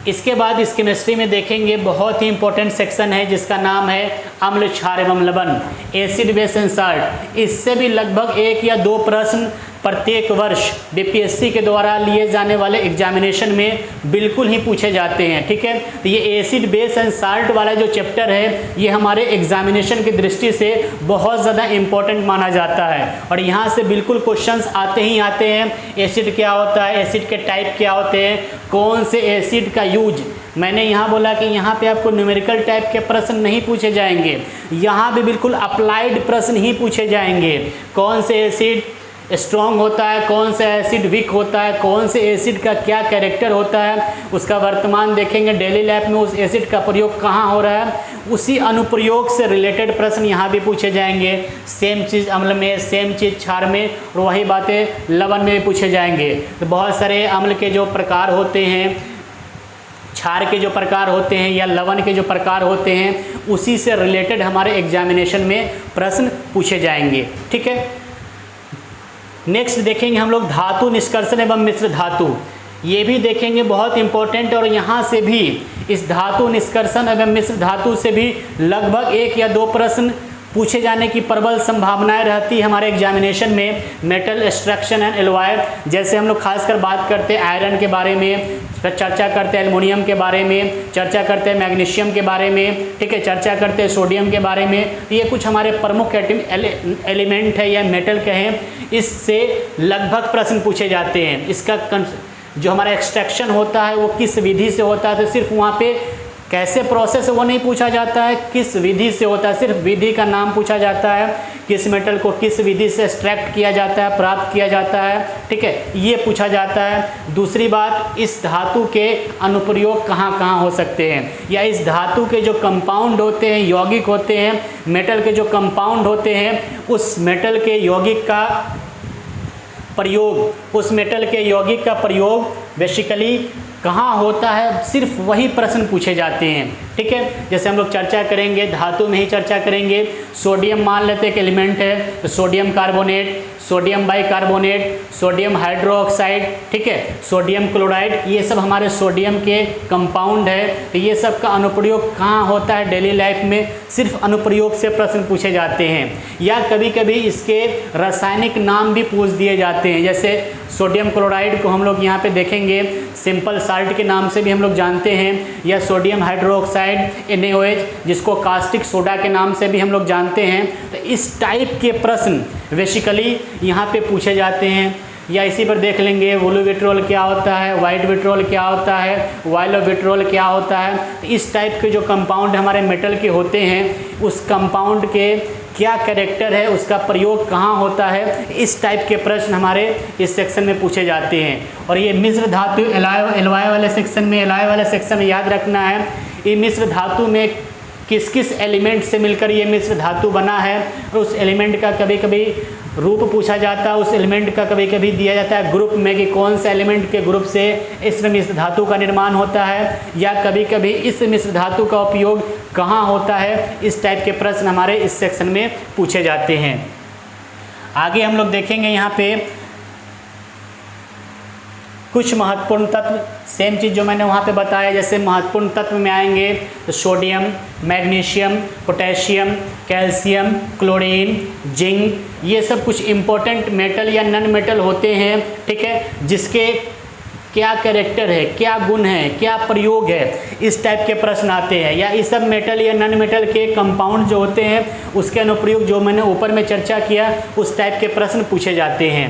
इसके बाद इस केमिस्ट्री में देखेंगे बहुत ही इंपॉर्टेंट सेक्शन है जिसका नाम है अम्ल, क्षार एवं लवण, एसिड बेस एंड साल्ट। इससे भी लगभग 1 या 2 प्रश्न प्रत्येक वर्ष बीपीएससी के द्वारा लिए जाने वाले एग्जामिनेशन में बिल्कुल ही पूछे जाते हैं, ठीक है। तो ये एसिड बेस एंड साल्ट वाला जो चैप्टर है ये हमारे एग्जामिनेशन की दृष्टि से बहुत ज़्यादा इम्पोर्टेंट माना जाता है, और यहाँ से बिल्कुल क्वेश्चंस आते ही आते हैं। एसिड क्या होता है, एसिड के टाइप क्या होते हैं, कौन से एसिड का यूज। मैंने यहाँ बोला कि यहाँ पे आपको न्यूमेरिकल टाइप के प्रश्न नहीं पूछे जाएंगे, यहाँ भी बिल्कुल अप्लाइड प्रश्न ही पूछे जाएंगे। कौन से एसिड स्ट्रॉन्ग होता है, कौन सा एसिड वीक होता है, कौन से एसिड का क्या कैरेक्टर होता है, उसका वर्तमान देखेंगे डेली लाइफ में उस एसिड का प्रयोग कहाँ हो रहा है, उसी अनुप्रयोग से रिलेटेड प्रश्न यहाँ भी पूछे जाएंगे। सेम चीज़ अम्ल में, सेम चीज़ क्षार में, और वही बातें लवण में भी पूछे जाएंगे। तो बहुत सारे अम्ल के जो प्रकार होते हैं, क्षार के जो प्रकार होते हैं, या लवण के जो प्रकार होते हैं, उसी से रिलेटेड हमारे एग्जामिनेशन में प्रश्न पूछे जाएंगे, ठीक है। नेक्स्ट देखेंगे हम लोग धातु निष्कर्षण एवं मिश्र धातु। ये भी देखेंगे बहुत इंपॉर्टेंट, और यहाँ से भी इस धातु निष्कर्षण एवं मिश्र धातु से भी लगभग 1 या 2 प्रश्न पूछे जाने की प्रबल संभावनाएं रहती है हमारे एग्जामिनेशन में। मेटल एक्सट्रैक्शन एंड एलॉय, जैसे हम लोग खासकर बात करते हैं आयरन के बारे में, फिर चर्चा करते हैं एल्युमिनियम के बारे में, चर्चा करते हैं मैग्नीशियम के बारे में, ठीक है, चर्चा करते हैं सोडियम के बारे में। ये कुछ हमारे प्रमुख एलिमेंट है या मेटल कहें, इससे लगभग प्रश्न पूछे जाते हैं। इसका जो हमारा एक्सट्रैक्शन होता है वो किस विधि से होता है, तो सिर्फ वहाँ पे कैसे प्रोसेस वो नहीं पूछा जाता है, किस विधि से होता है, सिर्फ विधि का नाम पूछा जाता है, किस मेटल को किस विधि से एक्सट्रैक्ट किया जाता है, प्राप्त किया जाता है, ठीक है, ये पूछा जाता है। दूसरी बात, इस धातु के अनुप्रयोग कहाँ कहाँ हो सकते हैं, या इस धातु के जो कंपाउंड होते हैं, यौगिक होते हैं, मेटल के जो कंपाउंड होते हैं, उस मेटल के यौगिक का प्रयोग, उस मेटल के यौगिक का प्रयोग बेसिकली कहाँ होता है, सिर्फ वही प्रश्न पूछे जाते हैं, ठीक है। जैसे हम लोग चर्चा करेंगे, धातु में ही चर्चा करेंगे। सोडियम मान लेते हैं कि एलिमेंट है, तो sodium carbonate, sodium bicarbonate, sodium hydroxide, ठीक है, सोडियम क्लोराइड, ये सब हमारे सोडियम के कंपाउंड है। तो ये सब का अनुप्रयोग कहाँ होता है डेली लाइफ में, सिर्फ अनुप्रयोग से प्रश्न पूछे जाते हैं, या कभी कभी इसके रासायनिक नाम भी पूछ दिए जाते हैं। जैसे सोडियम क्लोराइड को हम लोग यहाँ पे देखेंगे सिंपल साल्ट के नाम से भी हम लोग जानते हैं, या सोडियम हाइड्रोक्साइड NaOH जिसको कास्टिक सोडा के नाम से भी हम लोग जानते हैं। तो इस टाइप के प्रश्न बेसिकली यहाँ पे पूछे जाते हैं। या इसी पर देख लेंगे ब्लू विट्रोल क्या होता है, वाइट विट्रोल क्या होता है, वायलो विट्रोल क्या होता है। तो इस टाइप के जो कंपाउंड हमारे मेटल के होते हैं, उस कंपाउंड के क्या कैरेक्टर है, उसका प्रयोग कहाँ होता है, इस टाइप के प्रश्न हमारे इस सेक्शन में पूछे जाते हैं। और ये मिश्र धातु एलवाय वाले सेक्शन में याद रखना है, ये मिश्र धातु में किस किस एलिमेंट से मिलकर ये मिश्र धातु बना है, और उस एलिमेंट का कभी कभी रूप पूछा जाता है, उस एलिमेंट का कभी कभी दिया जाता है ग्रुप में कि कौन से एलिमेंट के ग्रुप से इस मिश्र धातु का निर्माण होता है, या कभी कभी इस मिश्र धातु का उपयोग कहाँ होता है। इस टाइप के प्रश्न हमारे इस सेक्शन में पूछे जाते हैं। आगे हम लोग देखेंगे यहाँ पे कुछ महत्वपूर्ण तत्व, सेम चीज़ जो मैंने वहाँ पे बताया, जैसे महत्वपूर्ण तत्व में आएंगे तो sodium, magnesium, potassium, calcium, chlorine, zinc, ये सब कुछ इम्पोर्टेंट मेटल या नॉन मेटल होते हैं, ठीक है, जिसके क्या कैरेक्टर है, क्या गुण है, क्या प्रयोग है, इस टाइप के प्रश्न आते हैं। या इस सब मेटल या नॉन मेटल के कंपाउंड जो होते हैं उसके अनुप्रयोग जो मैंने ऊपर में चर्चा किया, उस टाइप के प्रश्न पूछे जाते हैं।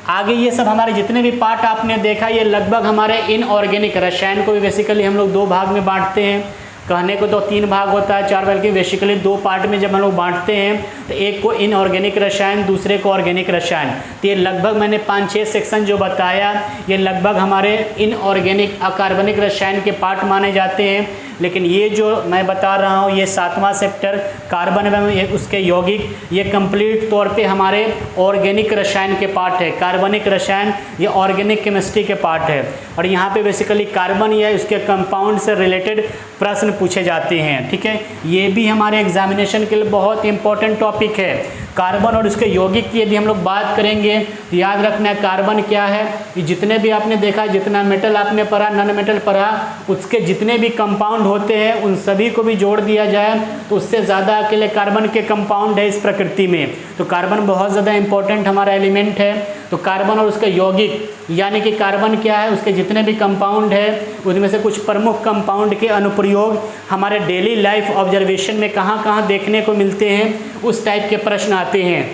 आगे ये सब हमारे जितने भी पार्ट आपने देखा, ये लगभग हमारे इनऑर्गेनिक, रसायन को भी बेसिकली हम लोग 2 भाग में बांटते हैं। कहने को तो 3 भाग होता है, 4, बल्कि बेसिकली 2 पार्ट में जब हम लोग बांटते हैं तो एक को इनऑर्गेनिक रसायन, दूसरे को ऑर्गेनिक रसायन। तो ये लगभग मैंने 5-6 सेक्शन जो बताया, ये लगभग हमारे इनऑर्गेनिक अकार्बनिक रसायन के पार्ट माने जाते हैं। लेकिन ये जो मैं बता रहा हूँ, ये 7वां चैप्टर कार्बन एवं उसके यौगिक, ये कंप्लीट तौर पे हमारे ऑर्गेनिक रसायन के पार्ट है। कार्बनिक रसायन ये ऑर्गेनिक केमिस्ट्री के पार्ट है, और यहाँ पे बेसिकली कार्बन या उसके कंपाउंड से रिलेटेड प्रश्न पूछे जाते हैं, ठीक है। ये भी हमारे एग्जामिनेशन के लिए बहुत इंपॉर्टेंट टॉपिक है। कार्बन और उसके यौगिक की यदि हम लोग बात करेंगे तो याद रखना है कार्बन क्या है, ये जितने भी आपने देखा, जितना मेटल आपने पढ़ा, नॉन मेटल पढ़ा, उसके जितने भी कंपाउंड होते हैं उन सभी को भी जोड़ दिया जाए तो उससे ज़्यादा अकेले कार्बन के कंपाउंड है इस प्रकृति में। तो कार्बन बहुत ज़्यादा इंपॉर्टेंट हमारा एलिमेंट है। तो कार्बन और उसका यौगिक, यानी कि कार्बन क्या है, उसके जितने भी कंपाउंड है उनमें से कुछ प्रमुख कंपाउंड के अनुप्रयोग हमारे डेली लाइफ ऑब्जर्वेशन में कहाँ कहाँ देखने को मिलते हैं, उस टाइप के प्रश्न आते हैं।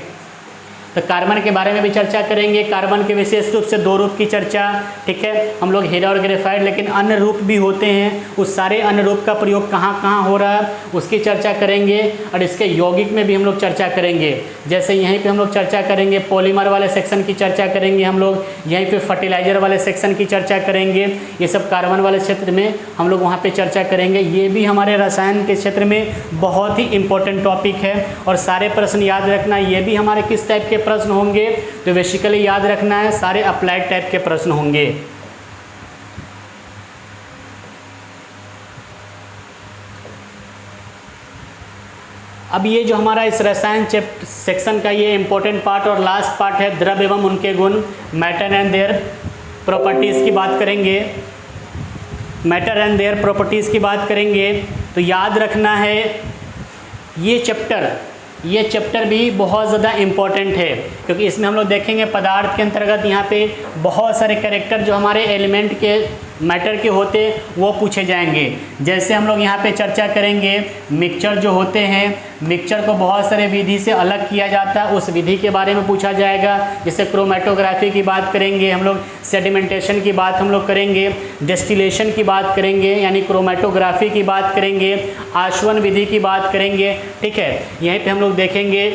तो कार्बन के बारे में भी चर्चा करेंगे। कार्बन के विशेष रूप से 2 रूप की चर्चा, ठीक है, हम लोग हीरा और ग्रेफाइट, लेकिन अन्य रूप भी होते हैं, उस सारे अन्य रूप का प्रयोग कहाँ कहाँ हो रहा है उसकी चर्चा करेंगे। और इसके यौगिक में भी हम लोग चर्चा करेंगे। जैसे यहीं पे हम लोग चर्चा करेंगे पॉलीमर वाले सेक्शन की चर्चा करेंगे, हम लोग यहीं पे फर्टिलाइजर वाले सेक्शन की चर्चा करेंगे। ये सब कार्बन वाले क्षेत्र में हम लोग वहाँ पे चर्चा करेंगे। ये भी हमारे रसायन के क्षेत्र में बहुत ही इंपॉर्टेंट टॉपिक है। और सारे प्रश्न याद रखना, ये भी हमारे किस टाइप के प्रश्न होंगे, तो बेसिकली याद रखना है सारे अप्लाइड टाइप के प्रश्न होंगे। अब ये जो हमारा इस रसायन सेक्शन का ये इंपॉर्टेंट पार्ट और लास्ट पार्ट है, द्रव्य एवं उनके गुण, मैटर एंड देयर प्रॉपर्टीज़ की बात करेंगे। मैटर एंड देयर प्रॉपर्टीज़ की बात करेंगे तो याद रखना है ये चैप्टर भी बहुत ज़्यादा इम्पॉर्टेंट है, क्योंकि इसमें हम लोग देखेंगे पदार्थ के अंतर्गत यहाँ पे बहुत सारे कैरेक्टर जो हमारे एलिमेंट के मैटर के होते वो पूछे जाएंगे। जैसे हम लोग यहाँ पे चर्चा करेंगे मिक्सचर जो होते हैं, मिक्सचर को बहुत सारे विधि से अलग किया जाता है, उस विधि के बारे में पूछा जाएगा। जैसे क्रोमेटोग्राफी की बात करेंगे हम लोग, सेडिमेंटेशन की बात हम लोग करेंगे, डिस्टिलेशन की बात करेंगे यानी क्रोमेटोग्राफी की बात करेंगे, आश्वन विधि की बात करेंगे, ठीक है। यहीं पे हम लोग देखेंगे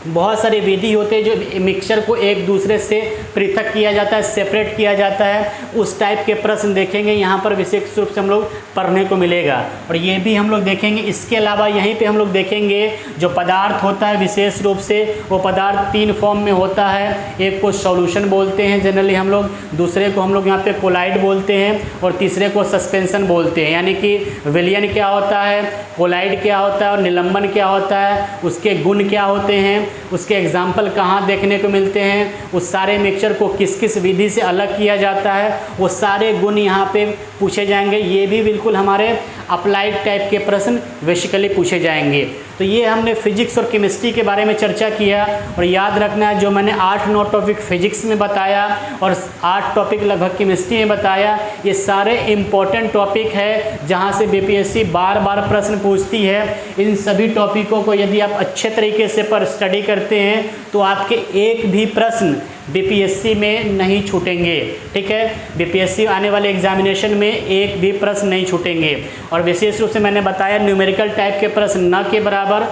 बहुत सारे विधि होते हैं जो मिक्सचर को एक दूसरे से पृथक किया जाता है, सेपरेट किया जाता है, उस टाइप के प्रश्न देखेंगे यहाँ पर विशेष रूप से हम लोग पढ़ने को मिलेगा। और ये भी हम लोग देखेंगे। इसके अलावा यहीं पे हम लोग देखेंगे जो पदार्थ होता है विशेष रूप से वो पदार्थ 3 फॉर्म में होता है। एक को सॉल्यूशन बोलते हैं जनरली हम लोग, दूसरे को हम लोग यहाँ पे कोलाइड बोलते हैं, और तीसरे को सस्पेंशन बोलते हैं। यानी कि विलयन क्या होता है, कोलाइड क्या होता है और निलंबन क्या होता है, उसके गुण क्या होते हैं, उसके एग्जाम्पल कहाँ देखने को मिलते हैं, उस सारे मिक्सचर को किस किस विधि से अलग किया जाता है, वो सारे गुण यहाँ पे पूछे जाएंगे। ये भी बिल्कुल हमारे अप्लाइड टाइप के प्रश्न बेसिकली पूछे जाएंगे। तो ये हमने फिजिक्स और केमिस्ट्री के बारे में चर्चा किया। और याद रखना है जो मैंने 8-9 टॉपिक फिजिक्स में बताया और 8 टॉपिक लगभग केमिस्ट्री में बताया, ये सारे इम्पोर्टेंट टॉपिक है जहाँ से बीपीएससी बार बार प्रश्न पूछती है। इन सभी टॉपिकों को यदि आप अच्छे तरीके से पर स्टडी करते हैं तो आपके एक भी प्रश्न बीपीएससी में नहीं छूटेंगे। ठीक है, बीपीएससी आने वाले एग्जामिनेशन में एक भी प्रश्न नहीं छूटेंगे। और विशेष रूप से मैंने बताया न्यूमेरिकल टाइप के प्रश्न न के बराबर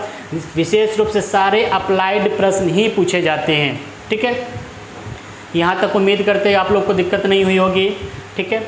विशेष रूप से सारे अप्लाइड प्रश्न ही पूछे जाते हैं। ठीक है, यहाँ तक उम्मीद करते हैं आप लोग को दिक्कत नहीं हुई होगी। ठीक है,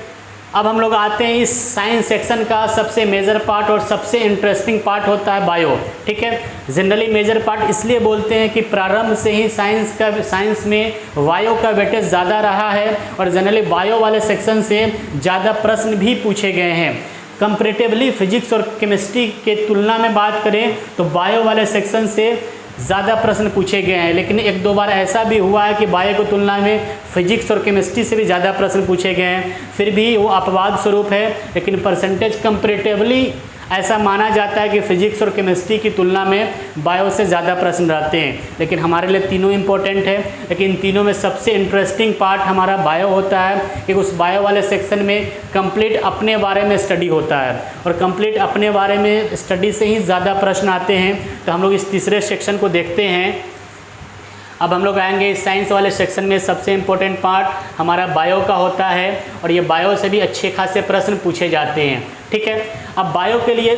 अब हम लोग आते हैं इस साइंस सेक्शन का सबसे मेजर पार्ट और सबसे इंटरेस्टिंग पार्ट होता है बायो। ठीक है, जनरली मेजर पार्ट इसलिए बोलते हैं कि प्रारंभ से ही साइंस में बायो का वेटेज ज़्यादा रहा है और जनरली बायो वाले सेक्शन से ज़्यादा प्रश्न भी पूछे गए हैं। कंपैरेटिवली फिजिक्स और केमिस्ट्री के तुलना में बात करें तो बायो वाले सेक्शन से ज़्यादा प्रश्न पूछे गए हैं, लेकिन एक दो बार ऐसा भी हुआ है कि बायो की तुलना में फिजिक्स और केमिस्ट्री से भी ज़्यादा प्रश्न पूछे गए हैं। फिर भी वो अपवाद स्वरूप है, लेकिन परसेंटेज कंपैरेटिवली ऐसा माना जाता है कि फिजिक्स और केमिस्ट्री की तुलना में बायो से ज़्यादा प्रश्न रहते हैं। लेकिन हमारे लिए तीनों इम्पोर्टेंट है, लेकिन तीनों में सबसे इंटरेस्टिंग पार्ट हमारा बायो होता है कि उस बायो वाले सेक्शन में कंप्लीट अपने बारे में स्टडी होता है और कंप्लीट अपने बारे में स्टडी से ही ज़्यादा प्रश्न आते हैं। तो हम लोग इस तीसरे सेक्शन को देखते हैं। अब हम लोग आएंगे इस साइंस वाले सेक्शन में सबसे इम्पोर्टेंट पार्ट हमारा बायो का होता है और ये बायो से भी अच्छे खासे प्रश्न पूछे जाते हैं। ठीक है, अब बायो के लिए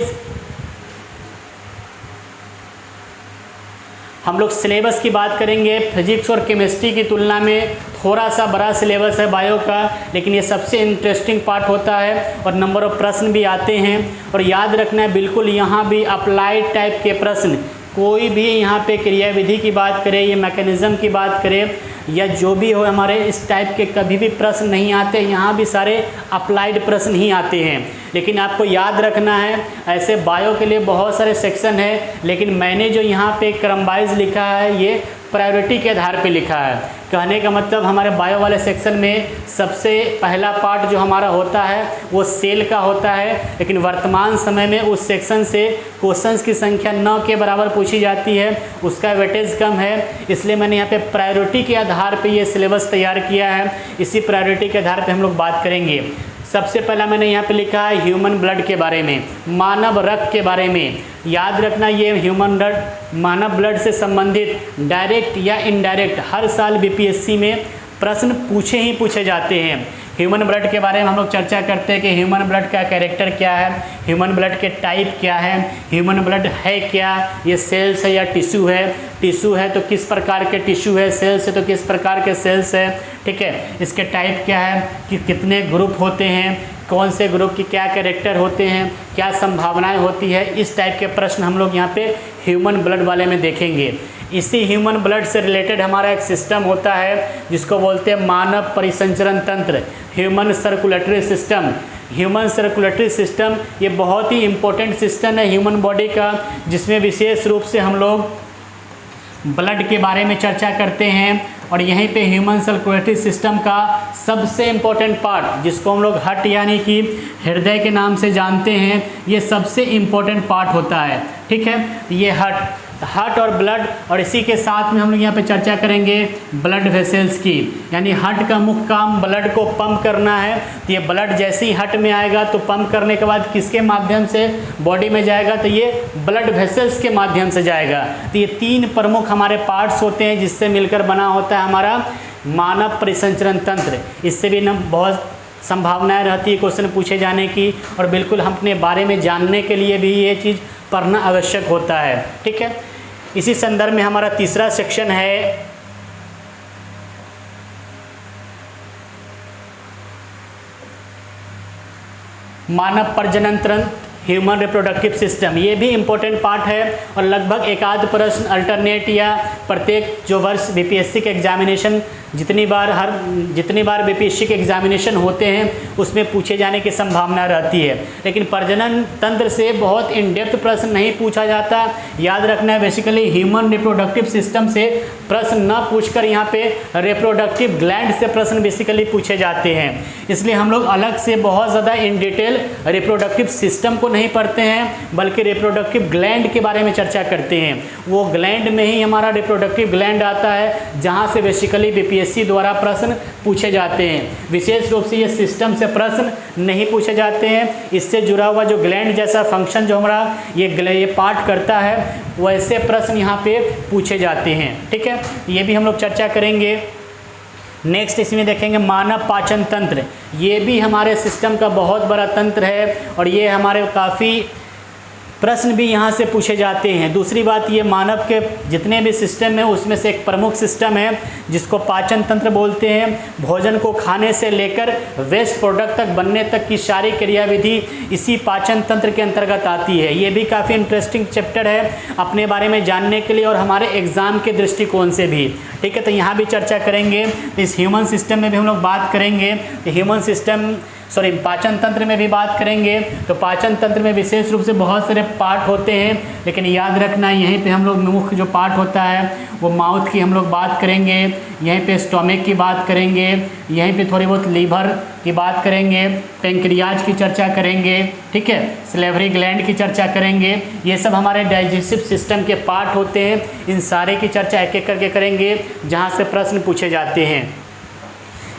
हम लोग सिलेबस की बात करेंगे। फिजिक्स और केमिस्ट्री की तुलना में थोड़ा सा बड़ा सिलेबस है बायो का, लेकिन ये सबसे इंटरेस्टिंग पार्ट होता है और नंबर ऑफ प्रश्न भी आते हैं। और याद रखना है बिल्कुल यहाँ भी अप्लाइड टाइप के प्रश्न, कोई भी यहाँ पे क्रियाविधि की बात करें या मैकेनिज़्म की बात करें या जो भी हो हमारे इस टाइप के कभी भी प्रश्न नहीं आते। यहाँ भी सारे अप्लाइड प्रश्न ही आते हैं। लेकिन आपको याद रखना है ऐसे बायो के लिए बहुत सारे सेक्शन है, लेकिन मैंने जो यहाँ पे क्रम वाइज लिखा है ये प्रायोरिटी के आधार पे लिखा है। कहने का मतलब हमारे बायो वाले सेक्शन में सबसे पहला पार्ट जो हमारा होता है वो सेल का होता है, लेकिन वर्तमान समय में उस सेक्शन से क्वेश्चंस की संख्या 9 के बराबर पूछी जाती है, उसका वेटेज कम है। इसलिए मैंने यहाँ पे प्रायोरिटी के आधार पे ये सिलेबस तैयार किया है। इसी प्रायोरिटी के आधार पे हम लोग बात करेंगे। सबसे पहला मैंने यहाँ पे लिखा है ह्यूमन ब्लड के बारे में, मानव रक्त के बारे में। याद रखना ये ह्यूमन ब्लड मानव ब्लड से संबंधित डायरेक्ट या इनडायरेक्ट हर साल बीपीएससी में प्रश्न पूछे ही पूछे जाते हैं। ह्यूमन ब्लड के बारे में हम लोग चर्चा करते हैं कि ह्यूमन ब्लड का कैरेक्टर क्या है, ह्यूमन ब्लड के टाइप क्या है, ह्यूमन ब्लड है क्या, ये सेल्स है या टिश्यू है, टिश्यू है तो किस प्रकार के टिश्यू है, सेल्स है तो किस प्रकार के सेल्स है। ठीक है, इसके टाइप क्या है कि कितने ग्रुप होते हैं, कौन से ग्रुप की क्या कैरेक्टर होते हैं, क्या संभावनाएं होती है। इस टाइप के प्रश्न हम लोग यहाँ पे ह्यूमन ब्लड वाले में देखेंगे। इसी ह्यूमन ब्लड से रिलेटेड हमारा एक सिस्टम होता है जिसको बोलते हैं मानव परिसंचरण तंत्र, human circulatory system. Human circulatory system ये बहुत ही इम्पोर्टेंट सिस्टम है ह्यूमन बॉडी का, जिसमें विशेष रूप से हम लोग ब्लड के बारे में चर्चा करते हैं। और यहीं पे ह्यूमन सर्कुलेटरी सिस्टम का सबसे इम्पोर्टेंट पार्ट जिसको हम लोग हार्ट यानी कि हृदय के नाम से जानते हैं, ये सबसे इम्पोर्टेंट पार्ट होता है। ठीक है, ये हार्ट और ब्लड, और इसी के साथ में हम लोग यहाँ पे चर्चा करेंगे ब्लड वेसल्स की। यानी हार्ट का मुख्य काम ब्लड को पंप करना है। तो ये ब्लड जैसे ही हार्ट में आएगा तो पंप करने के बाद किसके माध्यम से बॉडी में जाएगा, तो ये ब्लड वेसल्स के माध्यम से जाएगा। तो ये 3 प्रमुख हमारे पार्ट्स होते हैं जिससे मिलकर बना होता है हमारा मानव परिसंचरण तंत्र। इससे भी न बहुत संभावनाएं रहती है क्वेश्चन पूछे जाने की, और बिल्कुल हम अपने बारे में जानने के लिए भी ये चीज़ पढ़ना आवश्यक होता है। ठीक है, इसी संदर्भ में हमारा तीसरा सेक्शन है मानव प्रजनन तंत्र, ह्यूमन रिप्रोडक्टिव सिस्टम। ये भी इम्पोर्टेंट पार्ट है और लगभग एक आध प्रश्न अल्टरनेट या प्रत्येक जो वर्ष बीपीएससी के एग्जामिनेशन जितनी बार बीपीएससी के एग्जामिनेशन होते हैं उसमें पूछे जाने की संभावना रहती है। लेकिन प्रजनन तंत्र से बहुत इन डेप्थ प्रश्न नहीं पूछा जाता। याद रखना है बेसिकली ह्यूमन रिप्रोडक्टिव सिस्टम से प्रश्न न पूछकर यहाँ पे रिप्रोडक्टिव ग्लैंड से प्रश्न बेसिकली पूछे जाते हैं। इसलिए हम लोग अलग से बहुत ज़्यादा इन डिटेल रिप्रोडक्टिव सिस्टम को नहीं पढ़ते हैं, बल्कि रिप्रोडक्टिव ग्लैंड के बारे में चर्चा करते हैं। वो ग्लैंड में ही हमारा रिप्रोडक्टिव ग्लैंड आता है जहाँ से बेसिकली बीपीएससी द्वारा प्रश्न पूछे जाते हैं। विशेष रूप से ये सिस्टम से प्रश्न नहीं पूछे जाते हैं। इससे जुड़ा हुआ जो ग्लैंड जैसा फंक्शन जो हमारा ये पार्ट करता है वैसे प्रश्न यहाँ पे पूछे जाते हैं। ठीक है, ये भी हम लोग चर्चा करेंगे। नेक्स्ट इसमें देखेंगे मानव पाचन तंत्र, ये भी हमारे सिस्टम का बहुत बड़ा तंत्र है और ये हमारे काफ़ी प्रश्न भी यहाँ से पूछे जाते हैं। दूसरी बात, ये मानव के जितने भी सिस्टम है उसमें से एक प्रमुख सिस्टम है जिसको पाचन तंत्र बोलते हैं। भोजन को खाने से लेकर वेस्ट प्रोडक्ट तक बनने तक की सारी क्रियाविधि इसी पाचन तंत्र के अंतर्गत आती है। ये भी काफ़ी इंटरेस्टिंग चैप्टर है अपने बारे में जानने के लिए और हमारे एग्ज़ाम के दृष्टिकोण से भी। ठीक है, तो यहाँ भी चर्चा करेंगे। इस ह्यूमन सिस्टम में भी हम लोग बात करेंगे। ह्यूमन सिस्टम पाचन तंत्र में भी बात करेंगे। तो पाचन तंत्र में विशेष रूप से बहुत सारे पार्ट होते हैं, लेकिन याद रखना यहीं पे हम लोग मुख्य जो पार्ट होता है वो माउथ की हम लोग बात करेंगे, यहीं पे स्टोमक की बात करेंगे, यहीं पे थोड़ी बहुत लीवर की बात करेंगे, पेंक्रियाज की चर्चा करेंगे, ठीक है, सलेवरी ग्लैंड की चर्चा करेंगे। ये सब हमारे डाइजेस्टिव सिस्टम के पार्ट होते हैं। इन सारे की चर्चा एक एक करके करेंगे जहाँ से प्रश्न पूछे जाते हैं।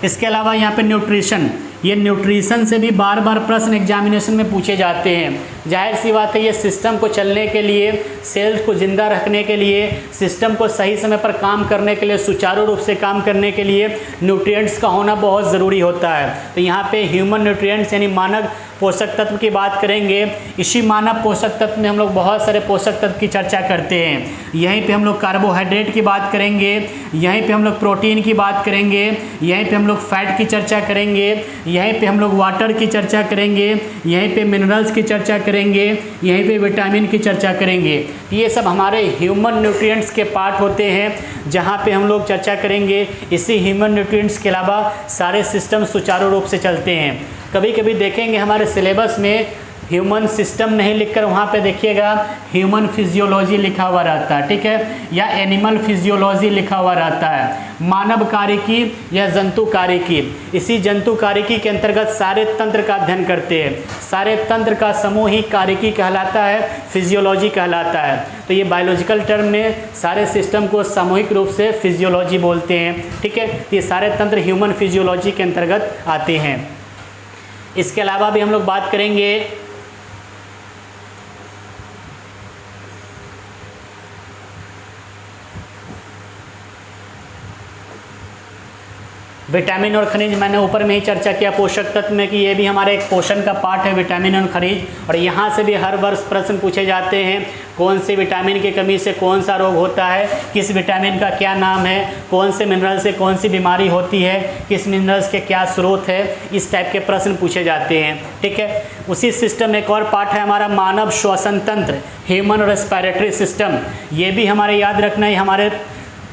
इसके अलावा यहाँ पे न्यूट्रिशन, ये न्यूट्रिशन से भी बार बार प्रश्न एग्जामिनेशन में पूछे जाते हैं। जाहिर सी बात है, ये सिस्टम को चलने के लिए, सेल्स को ज़िंदा रखने के लिए, सिस्टम को सही समय पर काम करने के लिए, सुचारू रूप से काम करने के लिए न्यूट्रिएंट्स का होना बहुत ज़रूरी होता है। तो यहाँ पे ह्यूमन न्यूट्रिएंट्स यानी मानव पोषक तत्व की बात करेंगे। इसी मानव पोषक तत्व में हम लोग बहुत सारे पोषक तत्व की चर्चा करते हैं। यहीं पे हम लोग कार्बोहाइड्रेट की बात करेंगे, यहीं पे हम लोग प्रोटीन की बात करेंगे, यहीं पे हम लोग फैट की चर्चा करेंगे, यहीं पे हम लोग वाटर की चर्चा करेंगे, यहीं पे मिनरल्स की चर्चा करेंगे, यहीं पे विटामिन की चर्चा करेंगे। ये सब हमारे ह्यूमन न्यूट्रिएंट्स के पार्ट होते हैं जहाँ पे हम लोग चर्चा करेंगे। इसी ह्यूमन न्यूट्रिएंट्स के अलावा सारे सिस्टम सुचारू रूप से चलते हैं। कभी कभी देखेंगे हमारे सिलेबस में ह्यूमन सिस्टम नहीं लिखकर वहाँ पे देखिएगा ह्यूमन फिजियोलॉजी लिखा हुआ रहता है, ठीक है, या एनिमल फिजियोलॉजी लिखा हुआ रहता है। मानव कार्यकी या जंतु कार्यकी, इसी जंतु कार्यकी के अंतर्गत सारे तंत्र का अध्ययन करते हैं। सारे तंत्र का समूह ही कार्यकी कहलाता है, फिजियोलॉजी कहलाता है। तो ये बायोलॉजिकल टर्म में सारे सिस्टम को सामूहिक रूप से फिजियोलॉजी बोलते हैं, ठीक है। तो ये सारे तंत्र ह्यूमन फिजियोलॉजी के अंतर्गत आते हैं। इसके अलावा भी हम लोग बात करेंगे विटामिन और खनिज। मैंने ऊपर में ही चर्चा किया पोषक तत्व में कि ये भी हमारे एक पोषण का पार्ट है, विटामिन और खनिज। और यहाँ से भी हर वर्ष प्रश्न पूछे जाते हैं, कौन से विटामिन की कमी से कौन सा रोग होता है, किस विटामिन का क्या नाम है, कौन से मिनरल से कौन सी बीमारी होती है, किस मिनरल्स के क्या स्रोत है, इस टाइप के प्रश्न पूछे जाते हैं, ठीक है। उसी सिस्टम में एक और पार्ट है हमारा मानव श्वसन तंत्र, ह्यूमन रेस्पिरेटरी सिस्टम। ये भी हमारे याद रखना है, हमारे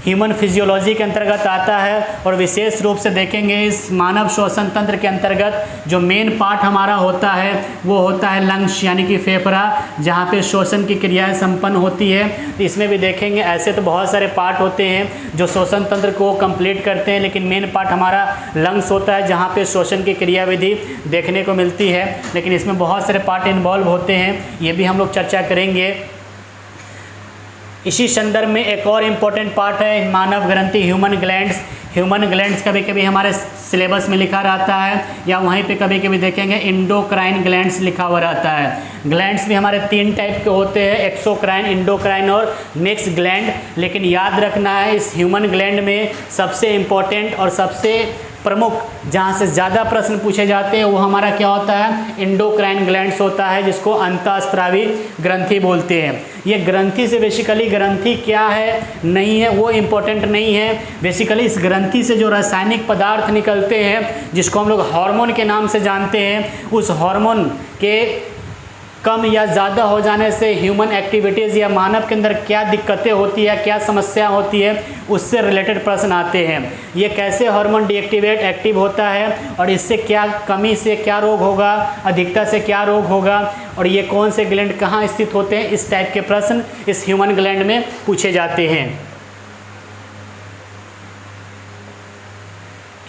ह्यूमन फिजियोलॉजी के अंतर्गत आता है। और विशेष रूप से देखेंगे इस मानव श्वसन तंत्र के अंतर्गत जो मेन पार्ट हमारा होता है वो होता है लंग्स यानी कि फेफड़ा, जहाँ पे श्वसन की क्रियाएं संपन्न होती है। तो इसमें भी देखेंगे ऐसे तो बहुत सारे पार्ट होते हैं जो श्वसन तंत्र को कंप्लीट करते हैं, लेकिन मेन पार्ट हमारा लंग्स होता है जहाँ पे श्वसन की क्रियाविधि देखने को मिलती है। लेकिन इसमें बहुत सारे पार्ट इन्वॉल्व होते हैं, ये भी हम लोग चर्चा करेंगे। इसी संदर्भ में एक और इम्पोर्टेंट पार्ट है मानव ग्रंथि, ह्यूमन ग्लैंड्स। ह्यूमन ग्लैंड्स कभी कभी हमारे सिलेबस में लिखा रहता है या वहीं पे कभी कभी देखेंगे इंडोक्राइन ग्लैंड्स लिखा हुआ रहता है। ग्लैंड्स भी हमारे 3 टाइप के होते हैं, एक्सोक्राइन, इंडोक्राइन और मिक्स ग्लैंड। लेकिन याद रखना है इस ह्यूमन ग्लैंड में सबसे इम्पोर्टेंट और सबसे प्रमुख जहाँ से ज़्यादा प्रश्न पूछे जाते हैं वो हमारा क्या होता है, इंडोक्राइन ग्लैंड्स होता है, जिसको अंतःस्रावी ग्रंथि बोलते हैं। ये ग्रंथि से बेसिकली ग्रंथि क्या है नहीं है वो इम्पोर्टेंट नहीं है। बेसिकली इस ग्रंथि से जो रासायनिक पदार्थ निकलते हैं जिसको हम लोग हार्मोन के नाम से जानते हैं, उस हार्मोन के कम या ज़्यादा हो जाने से ह्यूमन एक्टिविटीज़ या मानव के अंदर क्या दिक्कतें होती है, क्या समस्या होती है, उससे रिलेटेड प्रश्न आते हैं। ये कैसे हार्मोन डीएक्टिवेट एक्टिव होता है और इससे क्या कमी से क्या रोग होगा, अधिकता से क्या रोग होगा, और ये कौन से ग्लैंड कहाँ स्थित होते हैं, इस टाइप के प्रश्न इस ह्यूमन ग्लैंड में पूछे जाते हैं।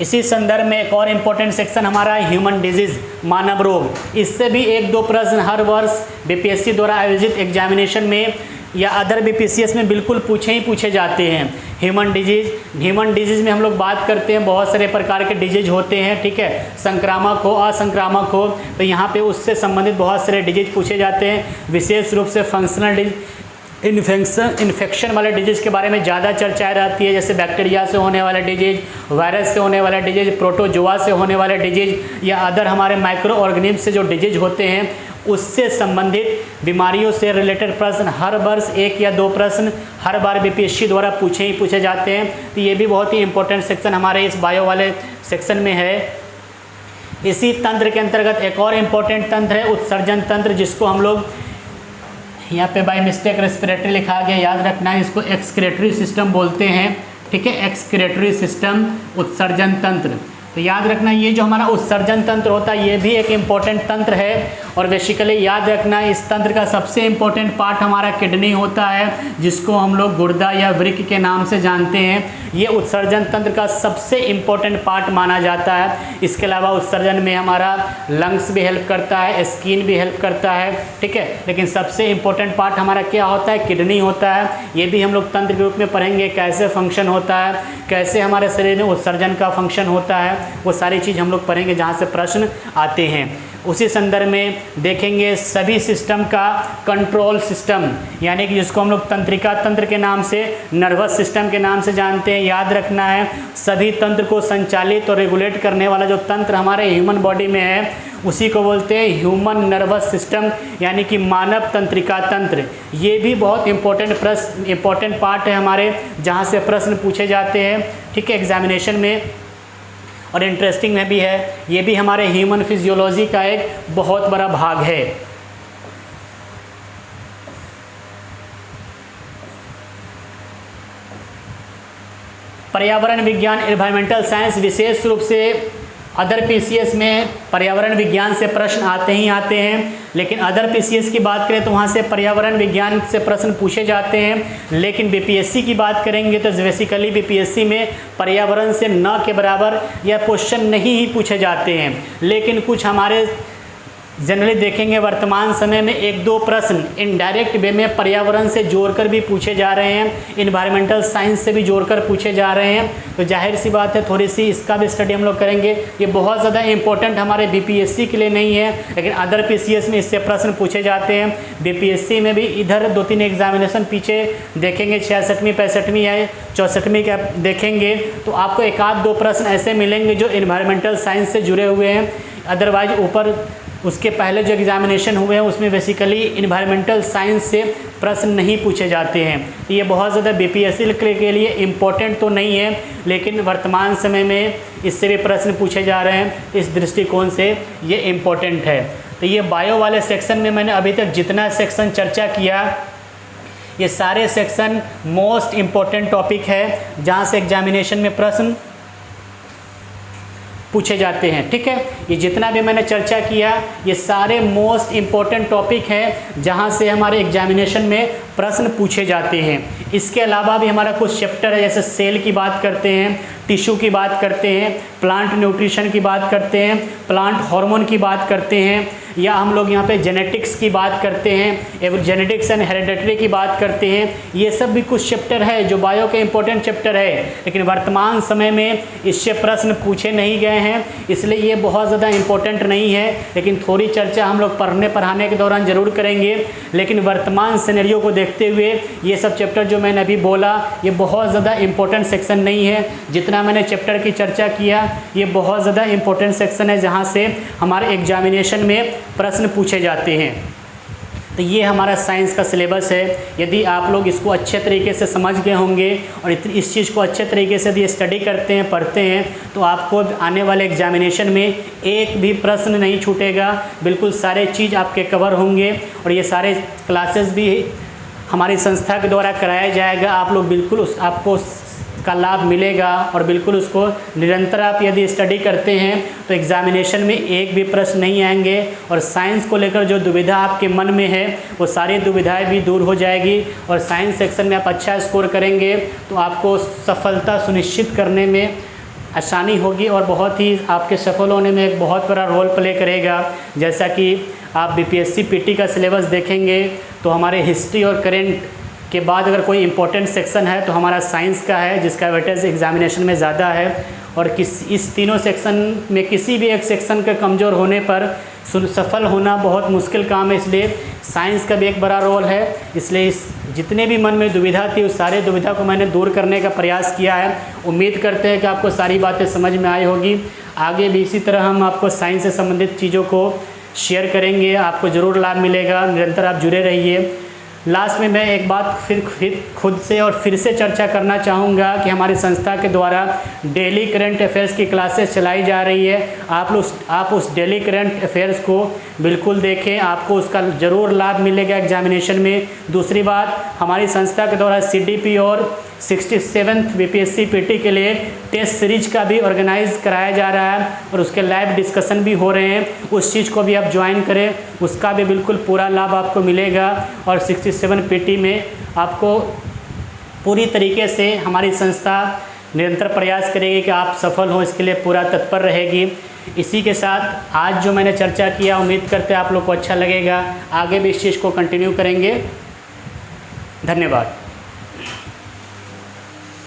इसी संदर्भ में एक और इम्पोर्टेंट सेक्शन हमारा ह्यूमन डिजीज़, मानव रोग। इससे भी 1-2 प्रश्न हर वर्ष बीपीएससी द्वारा आयोजित एग्जामिनेशन में या अदर बीपीसीएस में बिल्कुल पूछे जाते हैं। ह्यूमन डिजीज़ में हम लोग बात करते हैं बहुत सारे प्रकार के डिजीज होते हैं, ठीक है, संक्रामक हो, असंक्रामक हो। तो यहाँ पे उससे संबंधित बहुत सारे डिजीज पूछे जाते हैं, विशेष रूप से फंक्शनल इन्फेक्शन वाले डिजीज़ के बारे में ज़्यादा चर्चाएं रहती है, जैसे बैक्टीरिया से होने वाला डिजीज़, वायरस से होने वाला डिजीज़, प्रोटोजोआ से होने वाला डिजीज़ या अदर हमारे माइक्रो ऑर्गेनिज्म से जो डिजीज़ होते हैं उससे संबंधित बीमारियों से रिलेटेड प्रश्न हर वर्ष 1 या 2 प्रश्न हर बार बीपीएससी द्वारा पूछे जाते हैं। तो ये भी बहुत ही इंपॉर्टेंट सेक्शन हमारे इस बायो वाले सेक्शन में है। इसी तंत्र के अंतर्गत एक और इम्पोर्टेंट तंत्र है उत्सर्जन तंत्र, जिसको हम लोग यहाँ पे बाय मिस्टेक रेस्पिरेटरी लिखा गया, याद रखना है, इसको एक्सक्रेटरी सिस्टम बोलते हैं। ठीक है, एक्सक्रेटरी सिस्टम, उत्सर्जन तंत्र। तो याद रखना ये जो हमारा उत्सर्जन तंत्र होता है ये भी एक इम्पॉर्टेंट तंत्र है। और बेसिकली याद रखना इस तंत्र का सबसे इम्पोर्टेंट पार्ट हमारा किडनी होता है, जिसको हम लोग गुर्दा या वृक्क के नाम से जानते हैं। ये उत्सर्जन तंत्र का सबसे इम्पोर्टेंट पार्ट माना जाता है। इसके अलावा उत्सर्जन में हमारा लंग्स भी हेल्प करता है, स्किन भी हेल्प करता है। ठीक है, लेकिन सबसे इम्पोर्टेंट पार्ट हमारा क्या होता है, किडनी होता है। ये भी हम लोग तंत्र के रूप में पढ़ेंगे, कैसे फंक्शन होता है, कैसे हमारे शरीर में उत्सर्जन का फंक्शन होता है, वो सारी चीज़ हम लोग पढ़ेंगे जहाँ से प्रश्न आते हैं। उसी संदर्भ में देखेंगे सभी सिस्टम का कंट्रोल सिस्टम, यानी कि जिसको हम लोग तंत्रिका तंत्र के नाम से, नर्वस सिस्टम के नाम से जानते हैं। याद रखना है सभी तंत्र को संचालित और रेगुलेट करने वाला जो तंत्र हमारे ह्यूमन बॉडी में है उसी को बोलते हैं ह्यूमन नर्वस सिस्टम, यानी कि मानव तंत्रिका तंत्र। ये भी बहुत इम्पोर्टेंट पार्ट है हमारे, जहाँ से प्रश्न पूछे जाते हैं। ठीक है, एग्जामिनेशन में, और इंटरेस्टिंग में भी है। ये भी हमारे ह्यूमन फिजियोलॉजी का एक बहुत बड़ा भाग है। पर्यावरण विज्ञान, एनवायरमेंटल साइंस, विशेष रूप से अदर पीसीएस में पर्यावरण विज्ञान से प्रश्न आते ही आते हैं। लेकिन अदर पीसीएस की बात करें तो वहाँ से पर्यावरण विज्ञान से प्रश्न पूछे जाते हैं। लेकिन बीपीएससी की बात करेंगे तो बेसिकली बीपीएससी में पर्यावरण से न के बराबर या क्वेश्चन नहीं ही पूछे जाते हैं। लेकिन कुछ हमारे जनरली देखेंगे वर्तमान समय में 1-2 प्रश्न इनडायरेक्ट वे में पर्यावरण से जोड़कर भी पूछे जा रहे हैं, इन्वायरमेंटल साइंस से भी जोड़कर पूछे जा रहे हैं। तो जाहिर सी बात है थोड़ी सी इसका भी स्टडी हम लोग करेंगे। ये बहुत ज़्यादा इंपॉर्टेंट हमारे बीपीएससी के लिए नहीं है, लेकिन अदर पीसीएस में इससे प्रश्न पूछे जाते हैं। बीपीएससी में भी इधर 2-3 एग्जामिनेशन पीछे देखेंगे, 66वीं 65वीं या 64वीं का देखेंगे तो आपको 1-2 प्रश्न ऐसे मिलेंगे जो इन्वायरमेंटल साइंस से जुड़े हुए हैं। अदरवाइज ऊपर उसके पहले जो एग्जामिनेशन हुए हैं उसमें बेसिकली इन्वायरमेंटल साइंस से प्रश्न नहीं पूछे जाते हैं। ये बहुत ज़्यादा बीपीएससी के लिए इम्पोर्टेंट तो नहीं है, लेकिन वर्तमान समय में इससे भी प्रश्न पूछे जा रहे हैं। इस दृष्टिकोण से ये इम्पोर्टेंट है। तो ये बायो वाले सेक्शन में मैंने अभी तक जितना सेक्शन चर्चा किया, ये सारे सेक्शन मोस्ट इम्पोर्टेंट टॉपिक है जहाँ से एग्जामिनेशन में प्रश्न पूछे जाते हैं। ठीक है, ये जितना भी मैंने चर्चा किया ये सारे मोस्ट इम्पोर्टेंट टॉपिक हैं जहाँ से हमारे एग्जामिनेशन में प्रश्न पूछे जाते हैं। इसके अलावा भी हमारा कुछ चैप्टर है, जैसे सेल की बात करते हैं, टिश्यू की बात करते हैं, प्लांट न्यूट्रिशन की बात करते हैं, प्लांट हार्मोन की बात करते हैं, या हम लोग यहाँ पे जेनेटिक्स की बात करते हैं, जेनेटिक्स एंड हेरिडिटरी की बात करते हैं। ये सब भी कुछ चैप्टर है जो बायो के इम्पोर्टेंट चैप्टर है, लेकिन वर्तमान समय में इससे प्रश्न पूछे नहीं गए हैं, इसलिए ये बहुत ज़्यादा इम्पोर्टेंट नहीं है। लेकिन थोड़ी चर्चा हम लोग पढ़ने पढ़ाने के दौरान ज़रूर करेंगे। लेकिन वर्तमान सिनेरियो को देखते हुए ये सब चैप्टर जो मैंने अभी बोला ये बहुत ज़्यादा इम्पोर्टेंट सेक्शन नहीं है। जितना मैंने चैप्टर की चर्चा किया ये बहुत ज़्यादा इम्पोर्टेंट सेक्शन है जहाँ से हमारे एग्जामिनेशन में प्रश्न पूछे जाते हैं। तो ये हमारा साइंस का सिलेबस है। यदि आप लोग इसको अच्छे तरीके से समझ गए होंगे और इस चीज़ को अच्छे तरीके से यदि स्टडी करते हैं, पढ़ते हैं, तो आपको आने वाले एग्जामिनेशन में एक भी प्रश्न नहीं छूटेगा। बिल्कुल सारे चीज़ आपके कवर होंगे और ये सारे क्लासेस भी हमारी संस्था के द्वारा कराया जाएगा। आप लोग बिल्कुल आपको का लाभ मिलेगा और बिल्कुल उसको निरंतर आप यदि स्टडी करते हैं तो एग्जामिनेशन में एक भी प्रश्न नहीं आएंगे और साइंस को लेकर जो दुविधा आपके मन में है वो सारी दुविधाएं भी दूर हो जाएगी और साइंस सेक्शन में आप अच्छा स्कोर करेंगे तो आपको सफलता सुनिश्चित करने में आसानी होगी और बहुत ही आपके सफल होने में एक बहुत बड़ा रोल प्ले करेगा। जैसा कि आप बीपीएससी पीटी का सिलेबस देखेंगे तो हमारे हिस्ट्री और करेंट के बाद अगर कोई इम्पोर्टेंट सेक्शन है तो हमारा साइंस का है, जिसका वेटेज एग्जामिनेशन में ज़्यादा है। और इस तीनों सेक्शन में किसी भी एक सेक्शन के कमज़ोर होने पर सफल होना बहुत मुश्किल काम है, इसलिए साइंस का भी एक बड़ा रोल है। इसलिए जितने भी मन में दुविधा थी उस सारे दुविधा को मैंने दूर करने का प्रयास किया है। उम्मीद करते हैं कि आपको सारी बातें समझ में आई होगी। आगे भी इसी तरह हम आपको साइंस से संबंधित चीज़ों को शेयर करेंगे, आपको ज़रूर लाभ मिलेगा। निरंतर आप जुड़े रहिए। लास्ट में मैं एक बात फिर खुद से और फिर से चर्चा करना चाहूँगा कि हमारी संस्था के द्वारा डेली करंट अफेयर्स की क्लासेस चलाई जा रही है। आप उस डेली करंट अफेयर्स को बिल्कुल देखें, आपको उसका ज़रूर लाभ मिलेगा एग्जामिनेशन में। दूसरी बात, हमारी संस्था के द्वारा CDP और 67th BPSC PT के लिए टेस्ट सीरीज का भी ऑर्गेनाइज कराया जा रहा है और उसके लाइव डिस्कशन भी हो रहे हैं। उस चीज़ को भी आप ज्वाइन करें, उसका भी बिल्कुल पूरा लाभ आपको मिलेगा। और 67 PT में आपको पूरी तरीके से हमारी संस्था निरंतर प्रयास करेगी कि आप सफल हों, इसके लिए पूरा तत्पर रहेगी। इसी के साथ आज जो मैंने चर्चा किया, उम्मीद करते हैं आप लोग को अच्छा लगेगा। आगे भी इस चीज़ को कंटिन्यू करेंगे। धन्यवाद।